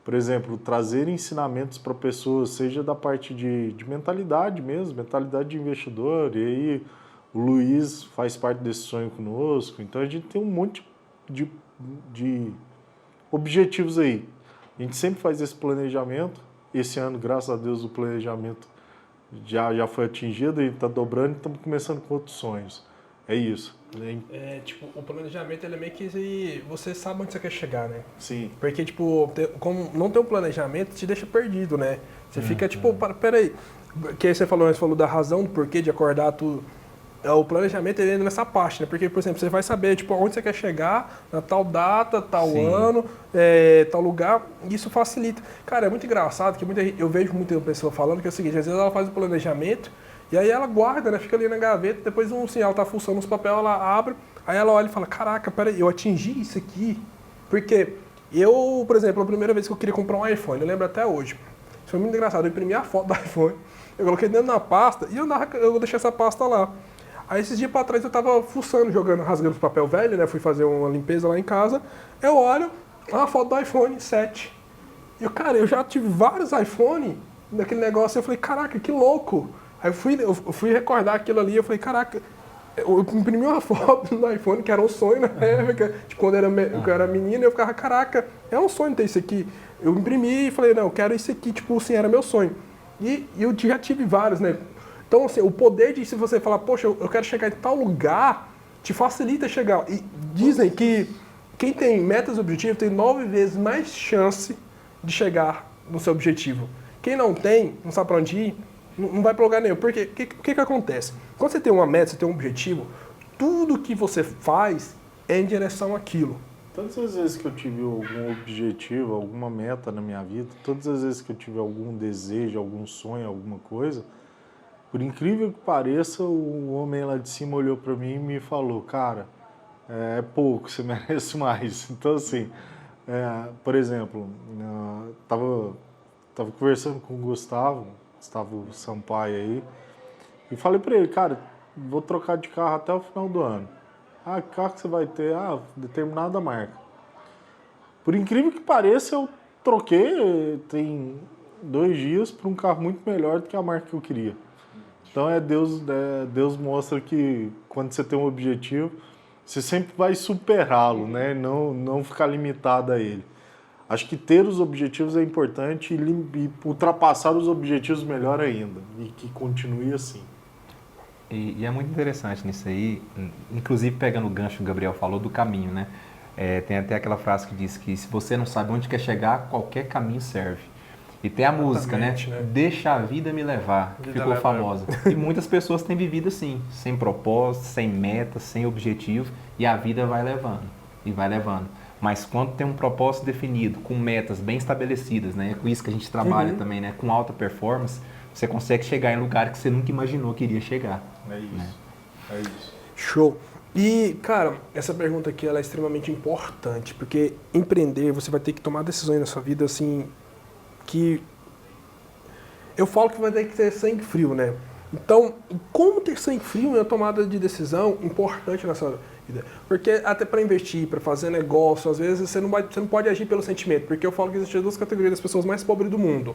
por exemplo, trazer ensinamentos para pessoas, seja da parte de mentalidade mesmo, mentalidade de investidor, e aí o Luiz faz parte desse sonho conosco. Então a gente tem um monte de objetivos aí. A gente sempre faz esse planejamento. Esse ano, graças a Deus, o planejamento já foi atingido, a gente está dobrando e estamos começando com outros sonhos. É isso. Tipo, o planejamento ele é meio que você sabe onde você quer chegar, né? Sim. Porque, tipo, como não ter um planejamento te deixa perdido, né? Você fica, tipo, peraí. Que aí você falou da razão do porquê de acordar tudo. O planejamento ele entra nessa parte, né? Porque, por exemplo, você vai saber, tipo, onde você quer chegar, na tal data, tal ano, tal lugar, e isso facilita. Cara, é muito engraçado que eu vejo muita pessoa falando que é o seguinte, às vezes ela faz o planejamento, e aí ela guarda, né? Fica ali na gaveta, depois ela tá fuçando os papéis, ela abre, aí ela olha e fala, caraca, peraí, eu atingi isso aqui. Porque eu, por exemplo, a primeira vez que eu queria comprar um iPhone, eu lembro até hoje. Isso foi muito engraçado, eu imprimi a foto do iPhone, eu coloquei dentro da pasta e eu deixei essa pasta lá. Aí esses dias pra trás eu tava fuçando, rasgando os papel velho, né? Fui fazer uma limpeza lá em casa. Eu olho a foto do iPhone 7. Cara, eu já tive vários iPhone naquele negócio. Eu falei, caraca, que louco. Aí eu fui recordar aquilo ali. Eu falei, caraca, eu imprimi uma foto do iPhone que era um sonho na época. Tipo, quando eu era menino, eu ficava, caraca, é um sonho ter isso aqui. Eu imprimi e falei, não, eu quero isso aqui. Tipo, assim, era meu sonho. E eu já tive vários, né? Então, assim, o poder de, se você falar, poxa, eu quero chegar em tal lugar, te facilita chegar. E dizem que quem tem metas e objetivos tem 9 vezes mais chance de chegar no seu objetivo. Quem não tem, não sabe para onde ir, não vai para lugar nenhum. Porque o que acontece? Quando você tem uma meta, você tem um objetivo, tudo que você faz é em direção àquilo. Todas as vezes que eu tive algum objetivo, alguma meta na minha vida, todas as vezes que eu tive algum desejo, algum sonho, alguma coisa, por incrível que pareça, o homem lá de cima olhou para mim e me falou, cara, é pouco, você merece mais. Então, assim, por exemplo, tava conversando com o Gustavo Sampaio aí, e falei para ele, cara, vou trocar de carro até o final do ano. Que carro que você vai ter? Determinada marca. Por incrível que pareça, eu troquei, tem 2 dias, para um carro muito melhor do que a marca que eu queria. Então Deus mostra que quando você tem um objetivo, você sempre vai superá-lo, né? Não ficar limitado a ele. Acho que ter os objetivos é importante e ultrapassar os objetivos melhor ainda. E que continue assim. E é muito interessante nisso aí, inclusive pegando o gancho que o Gabriel falou do caminho, né? Tem até aquela frase que diz que se você não sabe onde quer chegar, qualquer caminho serve. E tem a música, né? Deixa a vida me levar, que ficou famosa. E muitas pessoas têm vivido assim, sem propósito, sem meta, sem objetivo, e a vida vai levando, e vai levando. Mas quando tem um propósito definido, com metas bem estabelecidas, né? É com isso que a gente trabalha também, né? Com alta performance, você consegue chegar em lugares que você nunca imaginou que iria chegar. É isso, né? É isso. Show. E, cara, essa pergunta aqui ela é extremamente importante, porque empreender, você vai ter que tomar decisões na sua vida, assim, que eu falo que vai ter que ter sangue frio, né? Então, como ter sangue frio é uma tomada de decisão importante na sua vida? Porque até para investir, para fazer negócio, às vezes você não pode agir pelo sentimento, porque eu falo que existem 2 categorias das pessoas mais pobres do mundo.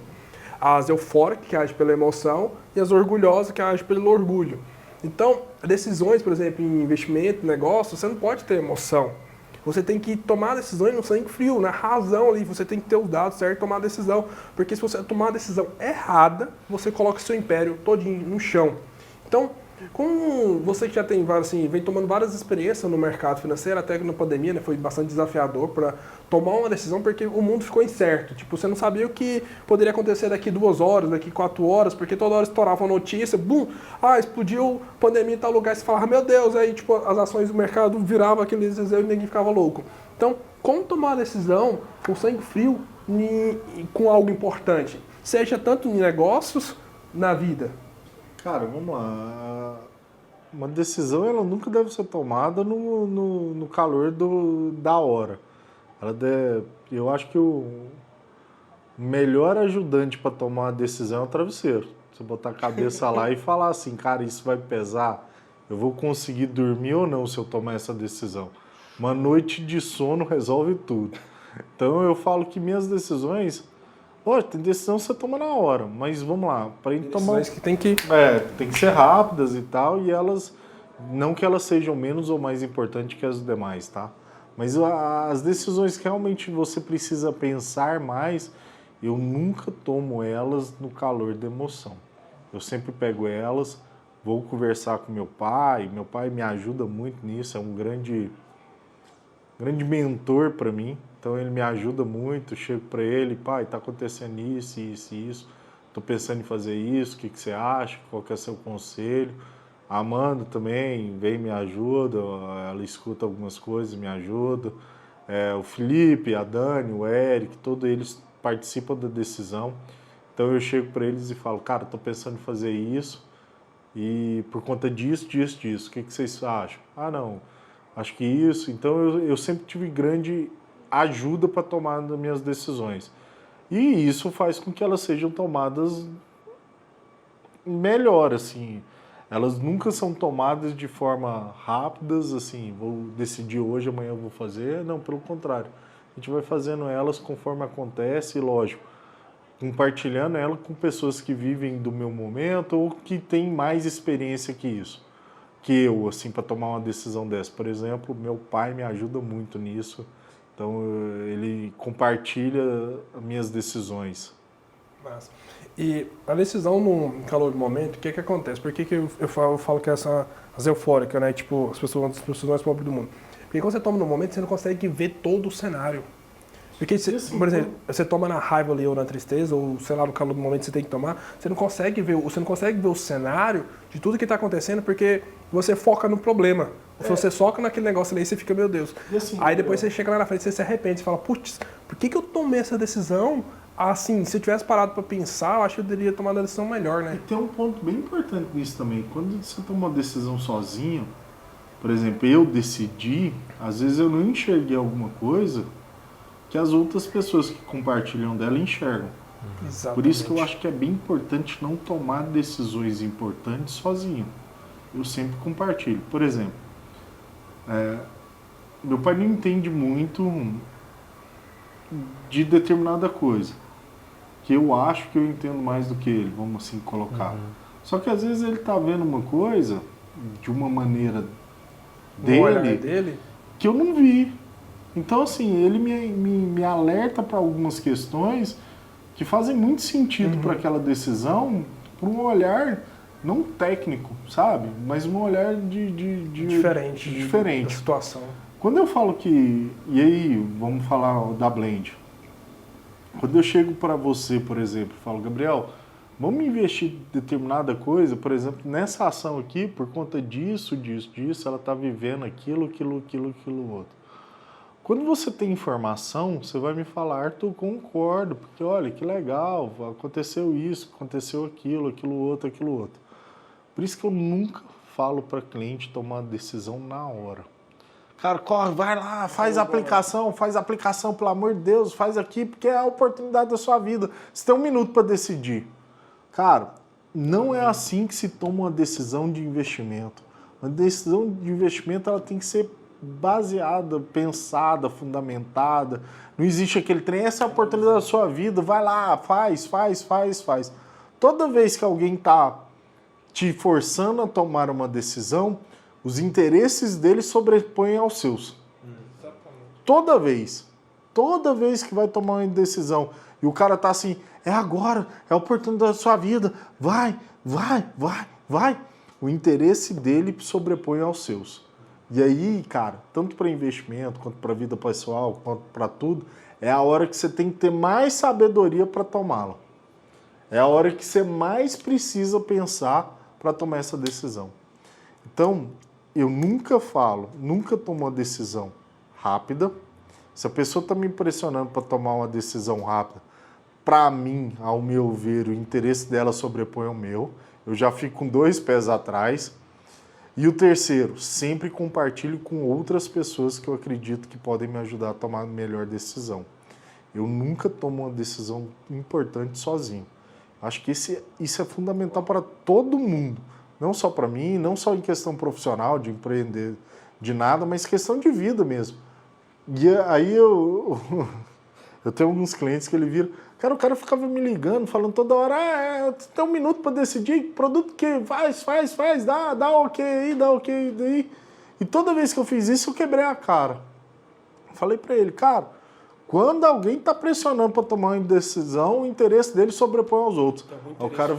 As eufóricas, que agem pela emoção, e as orgulhosas, que agem pelo orgulho. Então, decisões, por exemplo, em investimento, negócio, você não pode ter emoção. Você tem que tomar decisões no sangue frio, na razão ali. Você tem que ter os dados certos e tomar a decisão. Porque se você tomar a decisão errada, você coloca o seu império todinho no chão. Então, Com você que já tem várias, assim, vem tomando várias experiências no mercado financeiro, até que na pandemia, né, foi bastante desafiador para tomar uma decisão, porque o mundo ficou incerto. Tipo, você não sabia o que poderia acontecer daqui 2 horas, daqui 4 horas, porque toda hora estourava uma notícia, bum, explodiu pandemia em tal lugar, você falava, meu Deus, aí tipo, as ações do mercado viravam aqueles e ninguém ficava louco. Então, como tomar a decisão com sangue frio com algo importante? Seja tanto em negócios, na vida. Cara, vamos lá. Uma decisão ela nunca deve ser tomada no calor da hora. Eu acho que o melhor ajudante para tomar uma decisão é o travesseiro. Você botar a cabeça lá e falar assim, cara, isso vai pesar? Eu vou conseguir dormir ou não se eu tomar essa decisão? Uma noite de sono resolve tudo. Então eu falo que minhas decisões... tem decisão que você toma na hora, mas vamos lá, para gente tomar... Decisões que tem que... tem que ser rápidas e tal, e elas... Não que elas sejam menos ou mais importantes que as demais, tá? Mas as decisões que realmente você precisa pensar mais, eu nunca tomo elas no calor da emoção. Eu sempre pego elas, vou conversar com meu pai me ajuda muito nisso, é um grande mentor para mim. Então ele me ajuda muito, eu chego para ele, pai, tá acontecendo isso, isso e isso, tô pensando em fazer isso, o que você acha, qual que é o seu conselho? A Amanda também vem e me ajuda, ela escuta algumas coisas, me ajuda. O Felipe, a Dani, o Eric, todos eles participam da decisão. Então eu chego para eles e falo, cara, tô pensando em fazer isso e por conta disso, o que vocês acham? Não, acho que isso. Então eu sempre tive grande ajuda para tomar as minhas decisões. E isso faz com que elas sejam tomadas melhor, assim. Elas nunca são tomadas de forma rápida, assim, vou decidir hoje, amanhã eu vou fazer. Não, pelo contrário. A gente vai fazendo elas conforme acontece, e lógico, compartilhando ela com pessoas que vivem do meu momento ou que têm mais experiência que isso. Que eu, assim, para tomar uma decisão dessa. Por exemplo, meu pai me ajuda muito nisso. Então, ele compartilha as minhas decisões. Massa. E a decisão no calor do momento, o que acontece? Por que eu falo que as eufóricas, né? Tipo, as pessoas mais pobres do mundo. Porque quando você toma no momento, você não consegue ver todo o cenário. Porque, por exemplo, você toma na raiva ali ou na tristeza, ou sei lá, no calor do momento você tem que tomar, você não consegue ver o cenário de tudo que está acontecendo, porque você foca no problema. Se você soca naquele negócio ali, você fica, meu Deus. Assim, aí depois você chega lá na frente, você se arrepende, você fala, putz, por que eu tomei essa decisão? Assim, se eu tivesse parado para pensar, eu acho que eu teria tomado a decisão melhor, né? E tem um ponto bem importante nisso também. Quando você toma uma decisão sozinho, por exemplo, eu decidi, às vezes eu não enxerguei alguma coisa que as outras pessoas que compartilham dela enxergam. Exatamente. Por isso que eu acho que é bem importante não tomar decisões importantes sozinho. Eu sempre compartilho. Por exemplo, meu pai não entende muito de determinada coisa, que eu acho que eu entendo mais do que ele, vamos assim colocar. Só que às vezes ele está vendo uma coisa de uma maneira dele que eu não vi. Então, assim, ele me alerta para algumas questões que fazem muito sentido para aquela decisão, por um olhar não técnico, sabe? Mas um olhar diferente da situação. Quando eu falo que... E aí, vamos falar da Blend. Quando eu chego para você, por exemplo, e falo, Gabriel, vamos investir em determinada coisa, por exemplo, nessa ação aqui, por conta disso, ela está vivendo aquilo, outro. Quando você tem informação, você vai me falar, Arthur, concordo, porque olha, que legal, aconteceu isso, aconteceu aquilo outro. Por isso que eu nunca falo para cliente tomar decisão na hora. Cara, corre, vai lá, faz a aplicação, pelo amor de Deus, faz aqui, porque é a oportunidade da sua vida. Você tem 1 minuto para decidir. Cara, não é assim que se toma uma decisão de investimento. Uma decisão de investimento ela tem que ser baseada, pensada, fundamentada. Não existe aquele trem, essa é a oportunidade da sua vida, vai lá, faz. Toda vez que alguém está te forçando a tomar uma decisão, os interesses dele sobrepõem aos seus. Toda vez que vai tomar uma decisão e o cara tá assim, é agora, é a oportunidade da sua vida, vai. o interesse dele sobrepõe aos seus. E aí, cara, tanto para investimento, quanto para vida pessoal, quanto para tudo, é a hora que você tem que ter mais sabedoria para tomá-la. É a hora que você mais precisa pensar para tomar essa decisão. Então, eu nunca tomo uma decisão rápida. Se a pessoa está me impressionando para tomar uma decisão rápida, para mim, ao meu ver, o interesse dela sobrepõe ao meu. Eu já fico com 2 pés atrás. E o terceiro, sempre compartilho com outras pessoas que eu acredito que podem me ajudar a tomar a melhor decisão. Eu nunca tomo uma decisão importante sozinho. Acho que isso é fundamental para todo mundo. Não só para mim, não só em questão profissional, de empreender, de nada, mas questão de vida mesmo. E aí eu tenho alguns clientes que ele vira... Cara, o cara ficava me ligando, falando toda hora, tem 1 minuto para decidir, produto que faz, dá ok aí, dá ok daí. E toda vez que eu fiz isso, eu quebrei a cara. Falei para ele, cara, quando alguém está pressionando para tomar uma decisão, o interesse dele sobrepõe aos outros. Aí o cara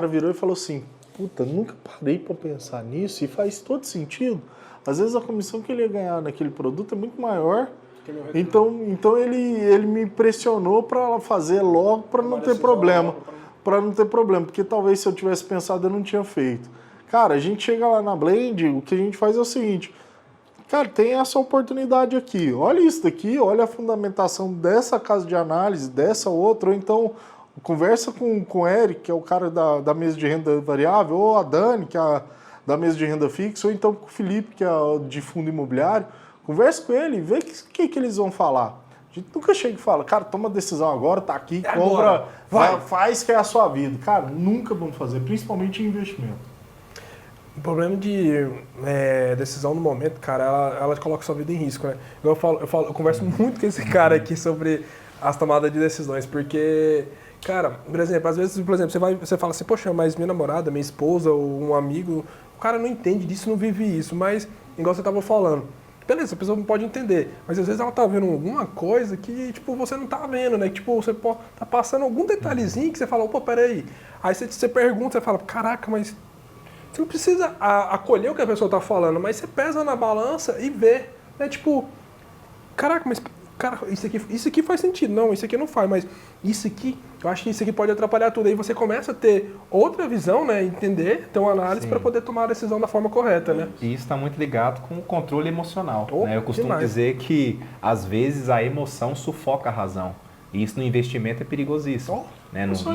virou e falou assim, puta, nunca parei para pensar nisso e faz todo sentido. Às vezes a comissão que ele ia ganhar naquele produto é muito maior. Então ele me pressionou para fazer logo, para não ter problema. Para não ter problema, porque talvez se eu tivesse pensado eu não tinha feito. Cara, a gente chega lá na Blend, o que a gente faz é o seguinte, cara, tem essa oportunidade aqui, olha isso daqui, olha a fundamentação dessa casa de análise, dessa outra, ou então conversa com o Eric, que é o cara da mesa de renda variável, ou a Dani, que é da mesa de renda fixa, ou então com o Felipe, que é de fundo imobiliário. Conversa com ele, vê o que eles vão falar. A gente nunca chega e fala, cara, toma decisão agora, tá aqui, compra, faz que é a sua vida. Cara, nunca vamos fazer, principalmente em investimento. O problema de decisão no momento, cara, ela coloca sua vida em risco, né? Eu converso muito com esse cara aqui sobre as tomadas de decisões, porque, cara, por exemplo, às vezes, você fala assim, poxa, mas minha namorada, minha esposa ou um amigo, o cara não entende disso, não vive isso, mas, igual você estava falando, beleza, a pessoa não pode entender, mas às vezes ela tá vendo alguma coisa que, tipo, você não tá vendo, né? Que, tipo, você tá passando algum detalhezinho que você fala, opa, peraí. Aí você pergunta, você fala, caraca, mas você não precisa acolher o que a pessoa tá falando, mas você pesa na balança e vê, né? Tipo, caraca, mas, cara, isso aqui faz sentido. Não, isso aqui não faz, mas isso aqui, eu acho que isso aqui pode atrapalhar tudo. Aí você começa a ter outra visão, né? Entender, ter uma análise para poder tomar a decisão da forma correta, né? E isso está muito ligado com o controle emocional. Né? Eu costumo dizer que, às vezes, a emoção sufoca a razão. E isso no investimento é perigosíssimo. Né? Não só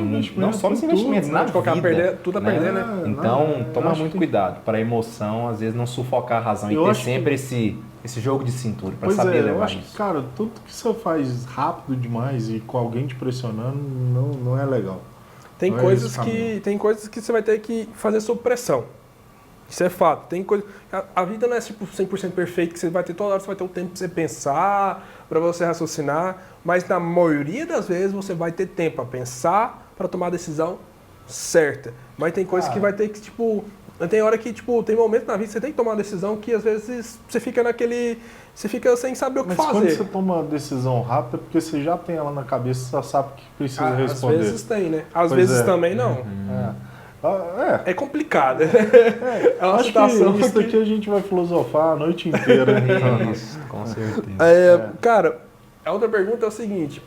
nos investimentos, na vida. Tudo a perder, né? Então, toma muito cuidado para a emoção, às vezes, não sufocar a razão. E ter sempre esse jogo de cintura para saber levar isso. Que, cara, tudo que você faz rápido demais e com alguém te pressionando não é legal. Tem coisas que você vai ter que fazer sob pressão. Isso é fato. Tem coisa, a vida não é tipo 100% perfeita, que você vai ter toda hora, você vai ter o tempo para você pensar, para você raciocinar, mas na maioria das vezes você vai ter tempo para pensar, para tomar a decisão certa. Mas tem coisas que vai ter que, tipo, tem hora que, tipo, tem momentos na vida que você tem que tomar uma decisão que às vezes você fica você fica sem saber o que fazer. Mas quando você toma uma decisão rápida, é porque você já tem ela na cabeça, você já sabe o que precisa responder. Às vezes tem, né? Às vezes também não. É complicado. É uma situação que isso daqui a gente vai filosofar a noite inteira. Isso, com certeza. Cara, a outra pergunta é o seguinte.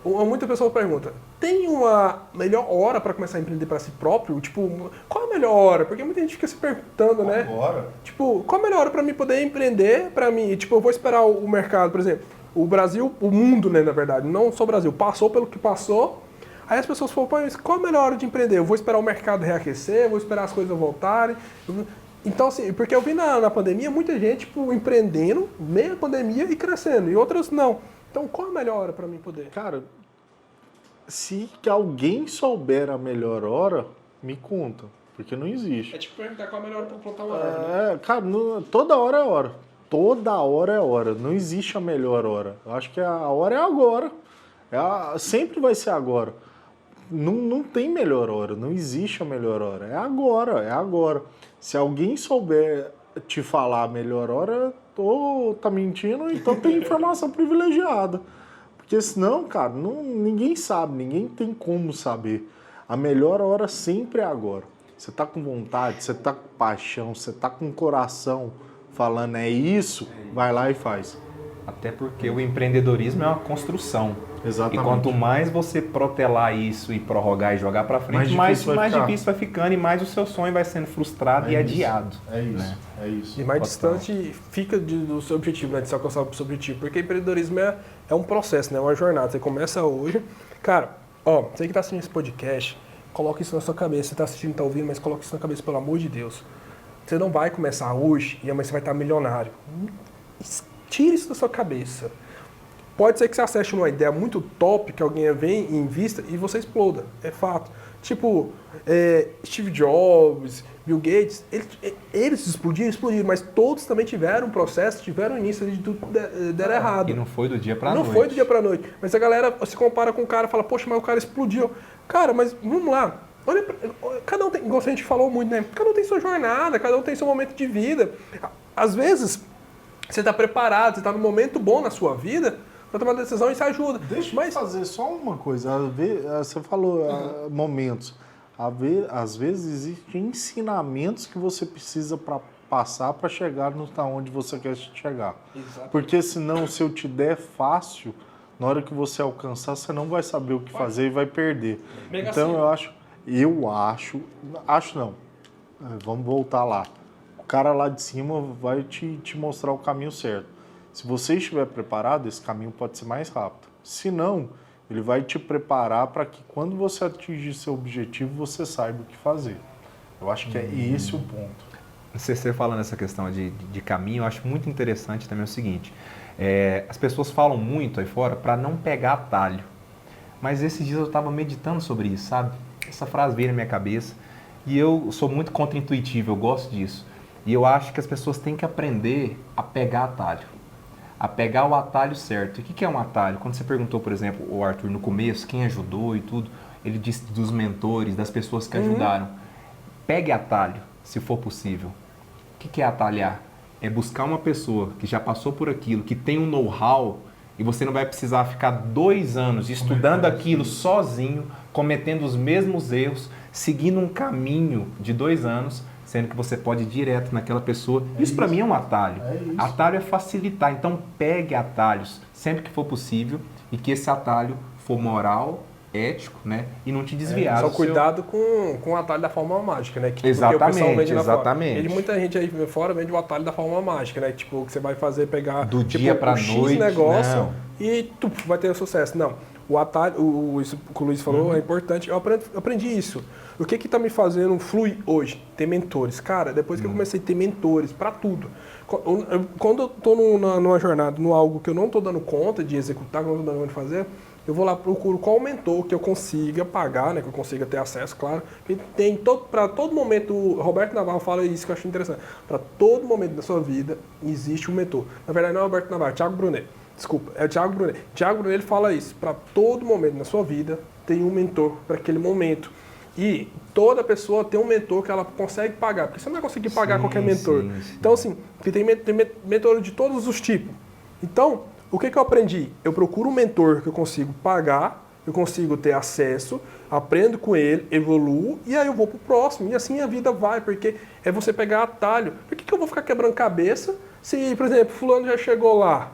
Muita pessoa pergunta, tem uma melhor hora para começar a empreender para si próprio? Tipo, qual a melhor hora? Porque muita gente fica se perguntando, né? Agora? Tipo, qual a melhor hora para mim poder empreender? Para mim, tipo, eu vou esperar o mercado, por exemplo, o Brasil, o mundo, né, na verdade, não só o Brasil, passou pelo que passou. Aí as pessoas falam, qual a melhor hora de empreender? Eu vou esperar o mercado reaquecer, vou esperar as coisas voltarem. Então, assim, porque eu vi na pandemia muita gente, tipo, empreendendo, meio pandemia e crescendo, e outras não. Então, qual a melhor hora para mim poder? Cara, se alguém souber a melhor hora, me conta, porque não existe. É tipo perguntar qual a melhor hora para plantar uma árvore. Cara, toda hora é hora. Toda hora é hora. Não existe a melhor hora. Eu acho que a hora é agora. Sempre vai ser agora. Não tem melhor hora, não existe a melhor hora. É agora. Se alguém souber te falar a melhor hora, ou tá mentindo, então tem informação privilegiada. Porque senão, cara, ninguém sabe, ninguém tem como saber. A melhor hora sempre é agora. você tá com vontade, você tá com paixão, você tá com coração falando é isso, vai lá e faz. Até porque o empreendedorismo é uma construção. Exatamente. E quanto mais você protelar isso e prorrogar e jogar para frente, mais difícil vai ficando e mais o seu sonho vai sendo frustrado e adiado. É isso, né? é isso. E mais distante fica do seu objetivo, né? De se alcançar o seu objetivo. Porque empreendedorismo é um processo, né? É uma jornada. Você começa hoje. Cara, ó, você que está assistindo esse podcast, coloca isso na sua cabeça. Você está assistindo, está ouvindo, mas coloca isso na cabeça, pelo amor de Deus. Você não vai começar hoje e amanhã você vai estar milionário. Tire isso da sua cabeça. Pode ser que você acerte uma ideia muito top, que alguém vem e invista e você exploda. É fato. Tipo, Steve Jobs, Bill Gates, eles explodiram, mas todos também tiveram um processo, tiveram um início de tudo der errado. E não foi do dia pra noite. Não foi do dia pra noite. Mas a galera se compara com o cara e fala, poxa, mas o cara explodiu. Cara, mas vamos lá. Olha, cada um tem, igual a gente falou muito, né? Cada um tem sua jornada, cada um tem seu momento de vida. Às vezes, você está preparado, você está num momento bom na sua vida para tomar decisão e isso ajuda. Deixa eu fazer só uma coisa. Você falou momentos. Às vezes existem ensinamentos que você precisa passar para chegar onde você quer chegar. Exatamente. Porque senão, se eu te der fácil, na hora que você alcançar, você não vai saber o que fazer e vai perder. Mega Então assim. acho não. Vamos voltar lá. O cara lá de cima vai te mostrar o caminho certo. Se você estiver preparado, esse caminho pode ser mais rápido. Se não, ele vai te preparar para que quando você atingir seu objetivo, você saiba o que fazer. Eu acho que é esse o ponto. Você falando essa questão de caminho, eu acho muito interessante também o seguinte. As pessoas falam muito aí fora para não pegar atalho. Mas esses dias eu estava meditando sobre isso, sabe? Essa frase veio na minha cabeça. E eu sou muito contra-intuitivo, eu gosto disso. E eu acho que as pessoas têm que aprender a pegar atalho. A pegar o atalho certo. E o que é um atalho? Quando você perguntou, por exemplo, o Arthur no começo, quem ajudou e tudo, ele disse dos mentores, das pessoas que ajudaram. Pegue atalho, se for possível. O que é atalhar? É buscar uma pessoa que já passou por aquilo, que tem um know-how, e você não vai precisar ficar 2 anos estudando aquilo sozinho, cometendo os mesmos erros, seguindo um caminho de 2 anos, sendo que você pode ir direto naquela pessoa. Isso para mim é um atalho. Atalho é facilitar. Então pegue atalhos sempre que for possível e que esse atalho for moral, ético, né? E não te desviar. Só cuidado com o atalho da fórmula mágica, né? Exatamente. Muita gente aí fora vende o atalho da fórmula mágica, né? Tipo, que você vai fazer, pegar do dia pra noite, negócio e vai ter sucesso. Não. O atalho, isso que o Luiz falou é importante. Eu aprendi isso. O que está me fazendo fluir hoje? Ter mentores. Cara, depois que eu comecei a ter mentores para tudo. Quando eu estou numa jornada, num algo que eu não estou dando conta de executar, que eu não estou dando conta de fazer, eu vou lá, procuro qual mentor que eu consiga pagar, né, que eu consiga ter acesso, claro. E tem para todo momento, o Roberto Navarro fala isso que eu acho interessante. Para todo momento da sua vida existe um mentor. Na verdade, não é o Roberto Navarro, é o Thiago Brunet. Desculpa, é o Thiago Brunet. Thiago Brunet ele fala isso. Para todo momento na sua vida tem um mentor para aquele momento. E toda pessoa tem um mentor que ela consegue pagar, porque você não vai conseguir pagar qualquer mentor. Sim. Então, assim, tem mentor de todos os tipos. Então, o que eu aprendi? Eu procuro um mentor que eu consigo pagar, eu consigo ter acesso, aprendo com ele, evoluo, e aí eu vou pro próximo. E assim a vida vai, porque é você pegar atalho. Por que eu vou ficar quebrando cabeça se, por exemplo, fulano já chegou lá?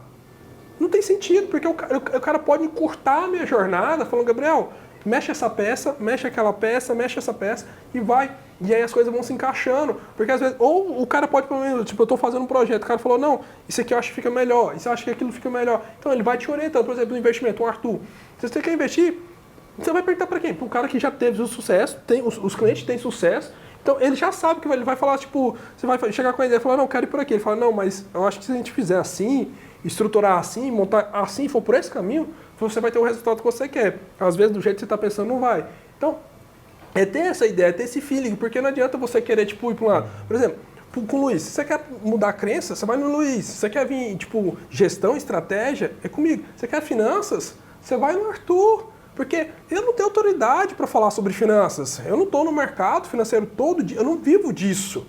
Não tem sentido, porque o cara pode encurtar a minha jornada falando, Gabriel, mexe essa peça, mexe aquela peça, mexe essa peça e vai. E aí as coisas vão se encaixando. Porque às vezes, ou o cara pode, tipo, eu tô fazendo um projeto, o cara falou, não, isso aqui eu acho que fica melhor, isso eu acho que aquilo fica melhor. Então ele vai te orientando, por exemplo, no investimento, o Arthur. Se você quer investir, você vai perguntar para quem? Para o cara que já teve o sucesso, os clientes têm sucesso. Então ele já sabe que ele vai falar, tipo, você vai chegar com a ideia e falar, não, eu quero ir por aqui. Ele fala, não, mas eu acho que se a gente fizer assim, estruturar assim, montar assim, for por esse caminho, você vai ter o resultado que você quer. Às vezes, do jeito que você está pensando, não vai. Então, é ter essa ideia, é ter esse feeling, porque não adianta você querer, tipo, ir para um lado. Por exemplo, com o Luiz, se você quer mudar a crença, você vai no Luiz. Se você quer vir, tipo, gestão, estratégia, é comigo. Se você quer finanças, você vai no Arthur. Porque eu não tenho autoridade para falar sobre finanças. Eu não estou no mercado financeiro todo dia, eu não vivo disso.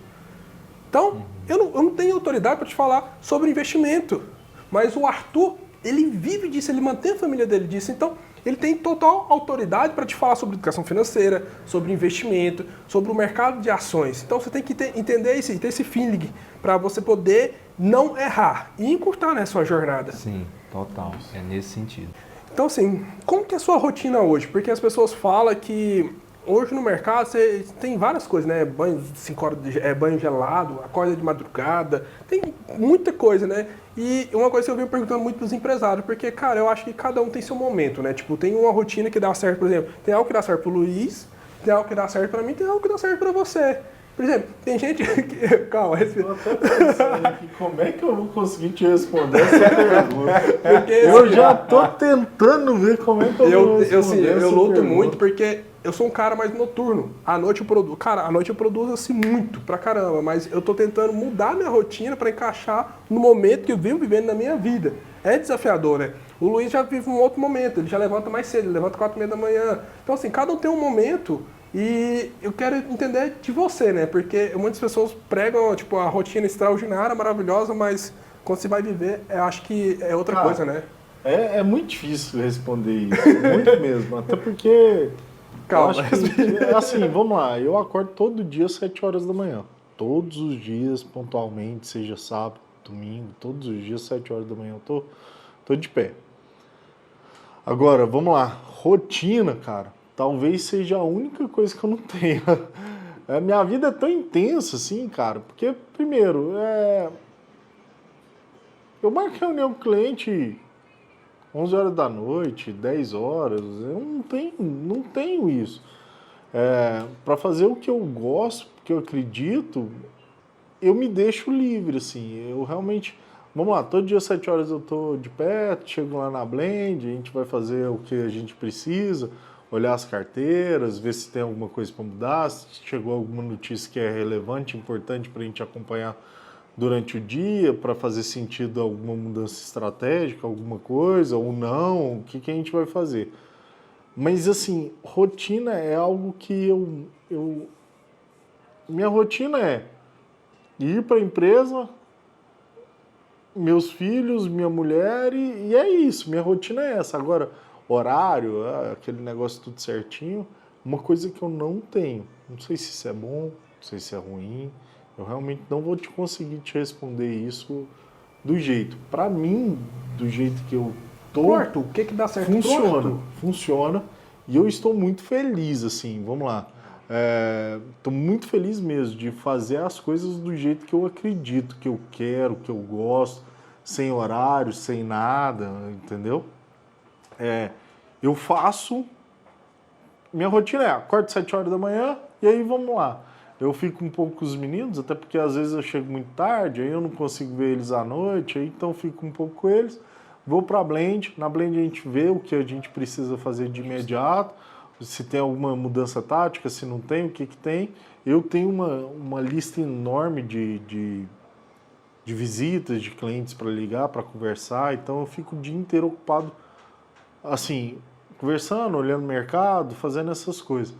Então, eu não tenho autoridade para te falar sobre investimento. Mas o Arthur, ele vive disso, ele mantém a família dele disso. Então, ele tem total autoridade para te falar sobre educação financeira, sobre investimento, sobre o mercado de ações. Então você tem que entender isso, ter esse feeling para você poder não errar e encurtar, né, sua jornada. Sim, total. É nesse sentido. Então, assim, como que é a sua rotina hoje? Porque as pessoas falam que hoje no mercado você tem várias coisas, né? Banho 5 horas banho gelado, acorda de madrugada, tem muita coisa, né? E uma coisa que eu venho perguntando muito pros empresários, porque, cara, eu acho que cada um tem seu momento, né? Tipo, tem uma rotina que dá certo, por exemplo, tem algo que dá certo pro Luiz, tem algo que dá certo pra mim, tem algo que dá certo pra você. Por exemplo, tem gente que... Calma, respira. Eu até pensei aqui, como é que eu vou conseguir te responder essa pergunta? Porque, Eu assim, já tô tentando ver como é que eu vou responder eu essa luto pergunta. muito porque eu sou um cara mais noturno. À noite eu produzo. Cara, à noite eu produzo assim muito pra caramba, mas eu tô tentando mudar minha rotina pra encaixar no momento que eu venho vivendo na minha vida. É desafiador, né? O Luiz já vive um outro momento, ele já levanta mais cedo, ele levanta 4h30 da manhã. Então, assim, cada um tem um momento. E eu quero entender de você, né? Porque muitas pessoas pregam, tipo, a rotina extraordinária, maravilhosa, mas quando você vai viver, eu acho que é outra coisa, né? É muito difícil responder isso, muito mesmo. Até porque, Calma, eu acho que, assim, vamos lá, eu acordo todo dia às 7 horas da manhã. Todos os dias, pontualmente, seja sábado, domingo, todos os dias, 7 horas da manhã, eu tô de pé. Agora, vamos lá, rotina, cara. Talvez seja a única coisa que eu não tenho. A minha vida é tão intensa assim, cara, porque, primeiro, eu marco reunião com o cliente 11 horas da noite, 10 horas, eu não tenho isso. Para fazer o que eu gosto, porque eu acredito, eu me deixo livre, assim, eu realmente... Vamos lá, todo dia às 7 horas eu tô de pé, chego lá na Blend, a gente vai fazer o que a gente precisa, olhar as carteiras, ver se tem alguma coisa para mudar, se chegou alguma notícia que é relevante, importante para a gente acompanhar durante o dia, para fazer sentido alguma mudança estratégica, alguma coisa, ou não, o que a gente vai fazer. Mas, assim, rotina é algo que minha rotina é ir para a empresa, meus filhos, minha mulher, e é isso, minha rotina é essa. Agora, horário, aquele negócio tudo certinho, uma coisa que eu não tenho. Não sei se isso é bom, não sei se é ruim. Eu realmente não vou conseguir te responder isso do jeito. Para mim, do jeito que eu tô, Torto, o que dá certo? funciona. E eu estou muito feliz, assim, vamos lá. Estou muito feliz mesmo de fazer as coisas do jeito que eu acredito, que eu quero, que eu gosto, sem horário, sem nada, entendeu? Eu faço, minha rotina acordo às 7 horas da manhã e aí vamos lá. Eu fico um pouco com os meninos, até porque às vezes eu chego muito tarde, aí eu não consigo ver eles à noite, aí então fico um pouco com eles. Vou para a Blend, na Blend a gente vê o que a gente precisa fazer de imediato, se tem alguma mudança tática, se não tem, o que tem. Eu tenho uma lista enorme de visitas, de clientes para ligar, para conversar, então eu fico o dia inteiro ocupado assim, conversando, olhando o mercado, fazendo essas coisas.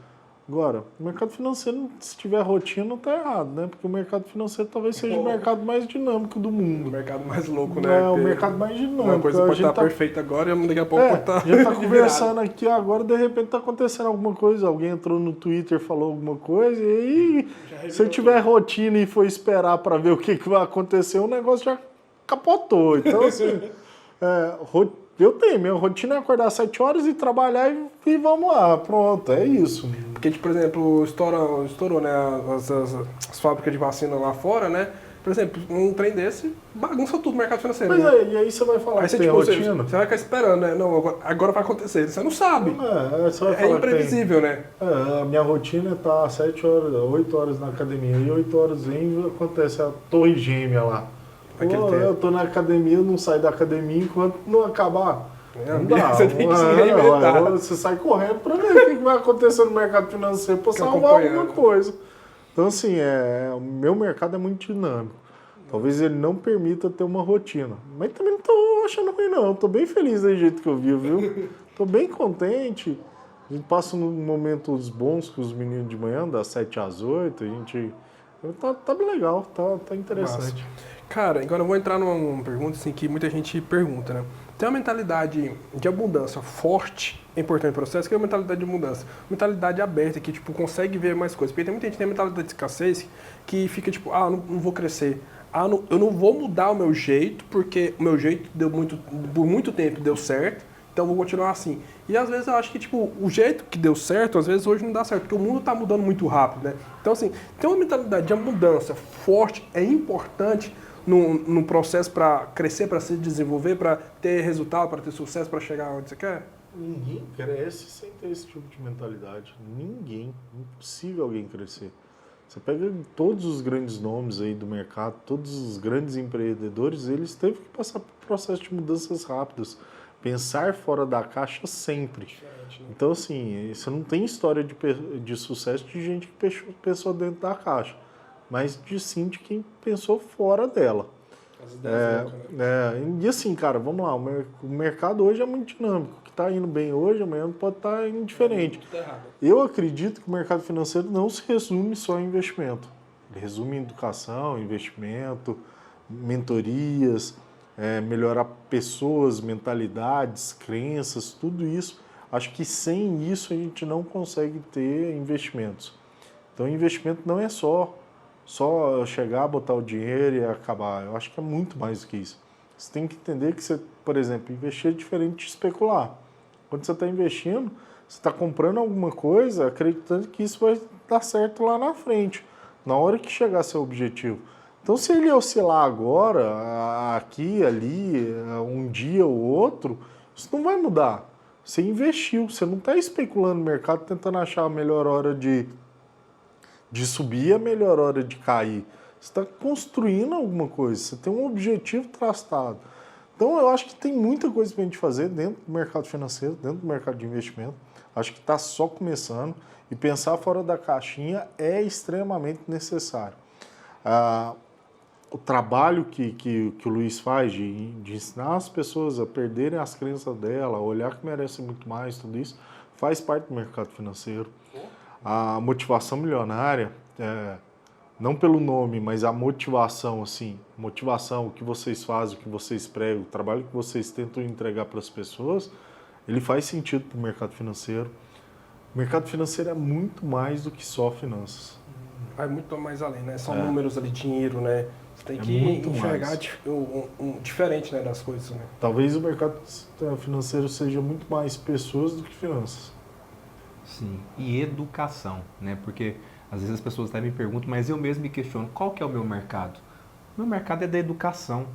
Agora, o mercado financeiro, se tiver rotina, não está errado, né? Porque o mercado financeiro talvez seja o mercado mais dinâmico do mundo. O mercado mais louco, né? É o mercado mais dinâmico. Uma coisa pode estar perfeita agora e daqui a pouco pode estar... A gente está conversando aqui agora, de repente está acontecendo alguma coisa. Alguém entrou no Twitter, falou alguma coisa, e aí, se tiver rotina e for esperar para ver o que vai acontecer, o negócio já capotou. Então, assim, eu tenho, minha rotina é acordar às 7 horas e trabalhar e vamos lá, pronto, é isso. Porque, tipo, por exemplo, estourou, né, as fábricas de vacina lá fora, né? Por exemplo, um trem desse bagunça tudo o mercado financeiro. Mas né? e aí você vai falar Aí que você, tem tipo, rotina? você vai ficar esperando, né? Não, agora vai acontecer. Você não sabe. Você vai falar imprevisível, né? A minha rotina tá às 7 horas, 8 horas na academia e 8 horas acontece a torre gêmea lá. Eu tô na academia, eu não saio da academia enquanto não acabar. Não dá. Você tem que se reinventar. Você sai correndo para ver o que vai acontecer no mercado financeiro para salvar alguma coisa. Então, assim, o meu mercado é muito dinâmico. Talvez ele não permita ter uma rotina. Mas também não tô achando ruim, não. Tô bem feliz do jeito que eu vi, viu? Tô bem contente. A gente passa momentos bons com os meninos de manhã, das 7 às 8. A gente... Tá bem legal, tá interessante. Nossa. Cara, agora eu vou entrar numa pergunta assim, que muita gente pergunta, né? ter uma mentalidade de abundância forte é importante no processo, que é a mentalidade de abundância. Mentalidade aberta, que tipo, consegue ver mais coisas. Porque tem muita gente que tem a mentalidade de escassez que fica tipo, não vou crescer. Eu não vou mudar o meu jeito, porque o meu jeito por muito tempo deu certo, então eu vou continuar assim. E às vezes eu acho que tipo, o jeito que deu certo, às vezes hoje não dá certo, porque o mundo está mudando muito rápido, né? Então assim, ter uma mentalidade de abundância forte é importante no processo para crescer, para se desenvolver, para ter resultado, para ter sucesso, para chegar onde você quer? Ninguém cresce sem ter esse tipo de mentalidade. Ninguém. Impossível alguém crescer. Você pega todos os grandes nomes aí do mercado, todos os grandes empreendedores, eles teve que passar por processo de mudanças rápidas. Pensar fora da caixa sempre. Então, assim, você não tem história de sucesso de gente que pensou dentro da caixa, mas sim de quem pensou fora dela. As ideias loucas, né? E assim, cara, vamos lá, o mercado hoje é muito dinâmico. O que está indo bem hoje, amanhã pode estar indo diferente. Eu acredito que o mercado financeiro não se resume só em investimento. Ele resume em educação, investimento, mentorias, melhorar pessoas, mentalidades, crenças, tudo isso. Acho que sem isso a gente não consegue ter investimentos. Então, investimento não é só chegar, botar o dinheiro e acabar. Eu acho que é muito mais do que isso. Você tem que entender que você, por exemplo, investir é diferente de especular. Quando você está investindo, você está comprando alguma coisa acreditando que isso vai dar certo lá na frente, na hora que chegar seu objetivo. Então, se ele oscilar agora, aqui, ali, um dia ou outro, isso não vai mudar. Você investiu, você não está especulando no mercado tentando achar a melhor hora de subir, a melhor hora de cair. Você está construindo alguma coisa, você tem um objetivo traçado. Então, eu acho que tem muita coisa para a gente fazer dentro do mercado financeiro, dentro do mercado de investimento. Acho que está só começando e pensar fora da caixinha é extremamente necessário. O trabalho que o Luiz faz de ensinar as pessoas a perderem as crenças dela, a olhar que merece muito mais, tudo isso, faz parte do mercado financeiro. A motivação milionária, não pelo nome, mas a motivação, assim, motivação, o que vocês fazem, o que vocês pregam, o trabalho que vocês tentam entregar para as pessoas, ele faz sentido para o mercado financeiro. O mercado financeiro é muito mais do que só finanças. Vai muito mais além, né? São números ali, dinheiro, né? Você tem que enxergar diferente, né, das coisas, né? Talvez o mercado financeiro seja muito mais pessoas do que finanças. Sim, e educação, né? Porque às vezes as pessoas até me perguntam, mas eu mesmo me questiono, qual que é o meu mercado? O meu mercado é da educação,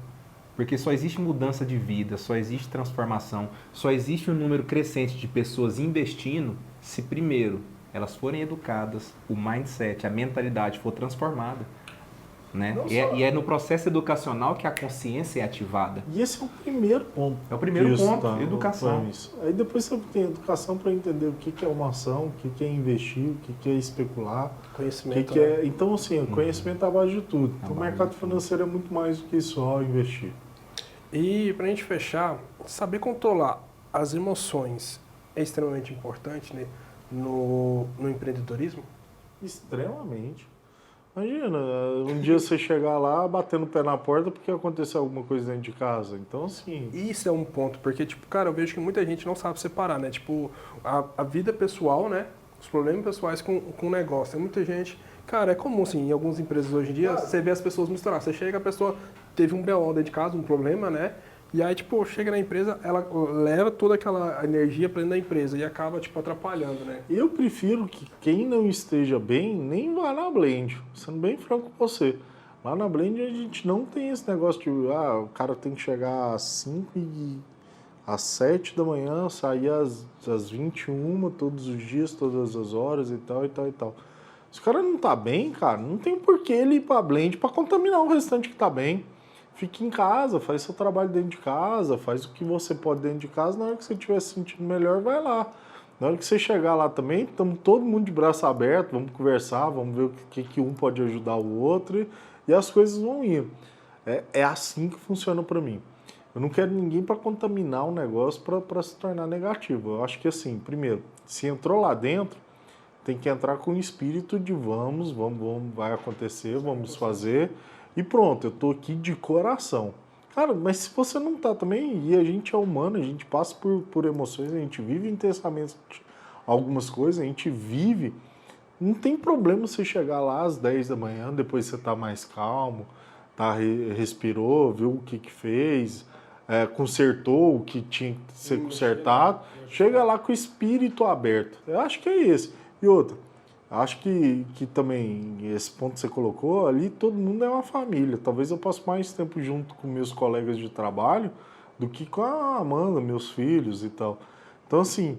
porque só existe mudança de vida, só existe transformação, só existe um número crescente de pessoas investindo se primeiro elas forem educadas, o mindset, a mentalidade for transformada. Né? E é no processo educacional que a consciência é ativada. E esse é o primeiro ponto. É o primeiro ponto, educação. Aí depois você tem educação para entender o que é uma ação, o que é investir, o que é especular. Conhecimento. Então, assim, o conhecimento é a base de tudo. Então, o mercado financeiro é muito mais do que só investir. E para a gente fechar, saber controlar as emoções é extremamente importante, né, no empreendedorismo? Extremamente. Imagina, um dia você chegar lá batendo o pé na porta porque aconteceu alguma coisa dentro de casa. Então, assim... Isso é um ponto, porque, tipo, cara, eu vejo que muita gente não sabe separar, né? Tipo, a vida pessoal, né? Os problemas pessoais com o negócio. Tem muita gente... Cara, é comum, assim, em algumas empresas hoje em dia, você vê as pessoas misturar. Você chega, a pessoa teve um BO dentro de casa, um problema, né? E aí, tipo, chega na empresa, ela leva toda aquela energia para dentro da empresa e acaba, tipo, atrapalhando, né? Eu prefiro que quem não esteja bem nem vá na Blend, sendo bem franco com você. Lá na Blend a gente não tem esse negócio de, o cara tem que chegar às 5 e às 7 da manhã, sair às 21 todos os dias, todas as horas e tal, e tal, e tal. Se o cara não tá bem, cara, não tem por que ele ir pra Blend pra contaminar o restante que tá bem. Fique em casa, faz seu trabalho dentro de casa, faz o que você pode dentro de casa, na hora que você estiver se sentindo melhor, vai lá. Na hora que você chegar lá também, estamos todo mundo de braço aberto, vamos conversar, vamos ver o que um pode ajudar o outro e as coisas vão indo. É assim que funciona para mim. Eu não quero ninguém para contaminar o negócio para se tornar negativo. Eu acho que assim, primeiro, se entrou lá dentro, tem que entrar com o espírito de vamos, vai acontecer, vamos fazer... E pronto, eu tô aqui de coração. Cara, mas se você não tá também, e a gente é humano, a gente passa por emoções, a gente vive intensamente algumas coisas, a gente vive. Não tem problema você chegar lá às 10 da manhã, depois você tá mais calmo, tá, respirou, viu o que fez, consertou o que tinha que ser consertado, chega lá com o espírito aberto. Eu acho que é esse. E outra, acho que também, esse ponto que você colocou, ali todo mundo é uma família. Talvez eu passe mais tempo junto com meus colegas de trabalho do que com a Amanda, meus filhos e tal. Então, assim,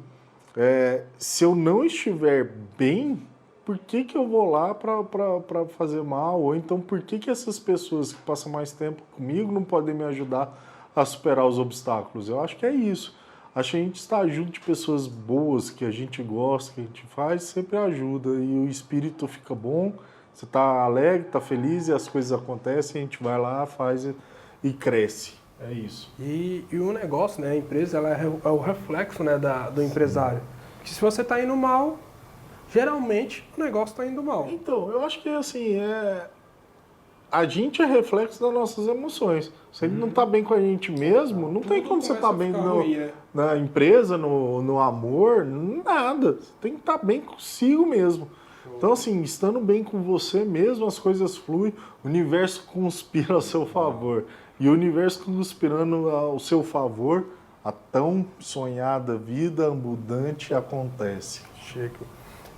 se eu não estiver bem, por que eu vou lá para fazer mal? Ou então, por que essas pessoas que passam mais tempo comigo não podem me ajudar a superar os obstáculos? Eu acho que é isso. Acho que a gente estar junto de pessoas boas, que a gente gosta, que a gente faz, sempre ajuda. E o espírito fica bom, você está alegre, está feliz e as coisas acontecem, a gente vai lá, faz e cresce. É isso. E o negócio, né? A empresa ela é o reflexo, né, do empresário. Porque se você está indo mal, geralmente o negócio está indo mal. Então, eu acho que assim, a gente é reflexo das nossas emoções. Se ele não está bem com a gente mesmo, não tem como você estar bem na empresa, no amor, nada. Você tem que estar bem consigo mesmo. Então, assim, estando bem com você mesmo, as coisas fluem, o universo conspira ao seu favor. E o universo conspirando ao seu favor, a tão sonhada vida abundante acontece. Chico.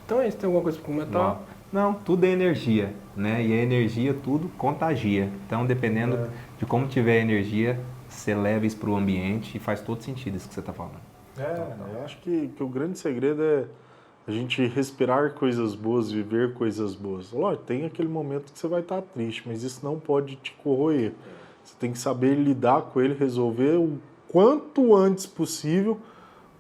Então é isso, tem alguma coisa para comentar? Não, tudo é energia, né? E a energia tudo contagia. Então, dependendo de como tiver a energia, você leva isso para o ambiente e faz todo sentido isso que você está falando. Eu acho que o grande segredo é a gente respirar coisas boas, viver coisas boas. Lógico, tem aquele momento que você vai estar triste, mas isso não pode te corroer. Você tem que saber lidar com ele, resolver o quanto antes possível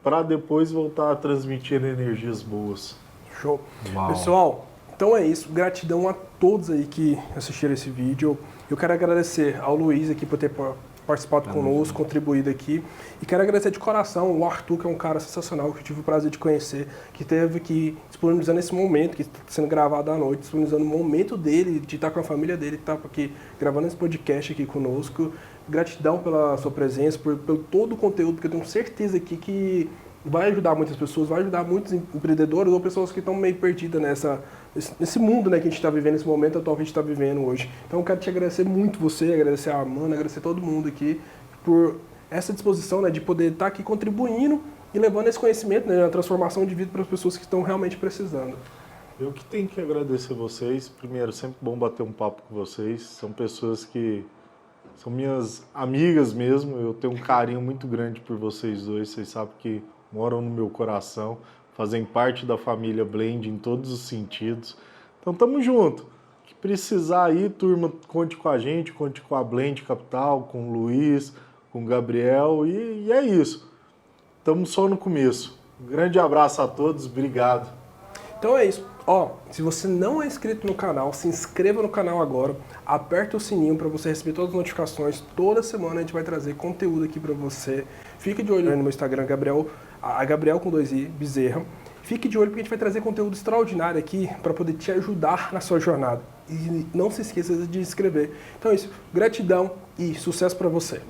para depois voltar a transmitir energias boas. Show. Uau. Pessoal, então é isso. Gratidão a todos aí que assistiram esse vídeo. Eu quero agradecer ao Luiz aqui por ter participado conosco, contribuído aqui. E quero agradecer de coração o Arthur, que é um cara sensacional, que eu tive o prazer de conhecer, que esteve aqui disponibilizando esse momento, que está sendo gravado à noite, disponibilizando o momento dele, de estar com a família dele, que está aqui gravando esse podcast aqui conosco. Gratidão pela sua presença, por todo o conteúdo, porque eu tenho certeza aqui que vai ajudar muitas pessoas, vai ajudar muitos empreendedores ou pessoas que estão meio perdidas nesse mundo, né, que a gente está vivendo, nesse momento atual que a gente está vivendo hoje. Então eu quero te agradecer muito você, agradecer a Amanda, agradecer todo mundo aqui por essa disposição, né, de poder estar aqui contribuindo e levando esse conhecimento, né, a transformação de vida para as pessoas que estão realmente precisando. Eu que tenho que agradecer vocês. Primeiro, sempre bom bater um papo com vocês. São pessoas que são minhas amigas mesmo. Eu tenho um carinho muito grande por vocês dois. Vocês sabem que moram no meu coração, fazem parte da família Blend em todos os sentidos. Então, tamo junto. Que precisar aí, turma, conte com a gente, conte com a Blend Capital, com o Luiz, com o Gabriel, e é isso. Estamos só no começo. Um grande abraço a todos, obrigado. Então é isso. Ó, se você não é inscrito no canal, se inscreva no canal agora, aperta o sininho para você receber todas as notificações. Toda semana a gente vai trazer conteúdo aqui para você. Fique de olho no meu Instagram, Gabriel com 2i, Bezerra. Fique de olho porque a gente vai trazer conteúdo extraordinário aqui para poder te ajudar na sua jornada. E não se esqueça de se inscrever. Então é isso. Gratidão e sucesso para você.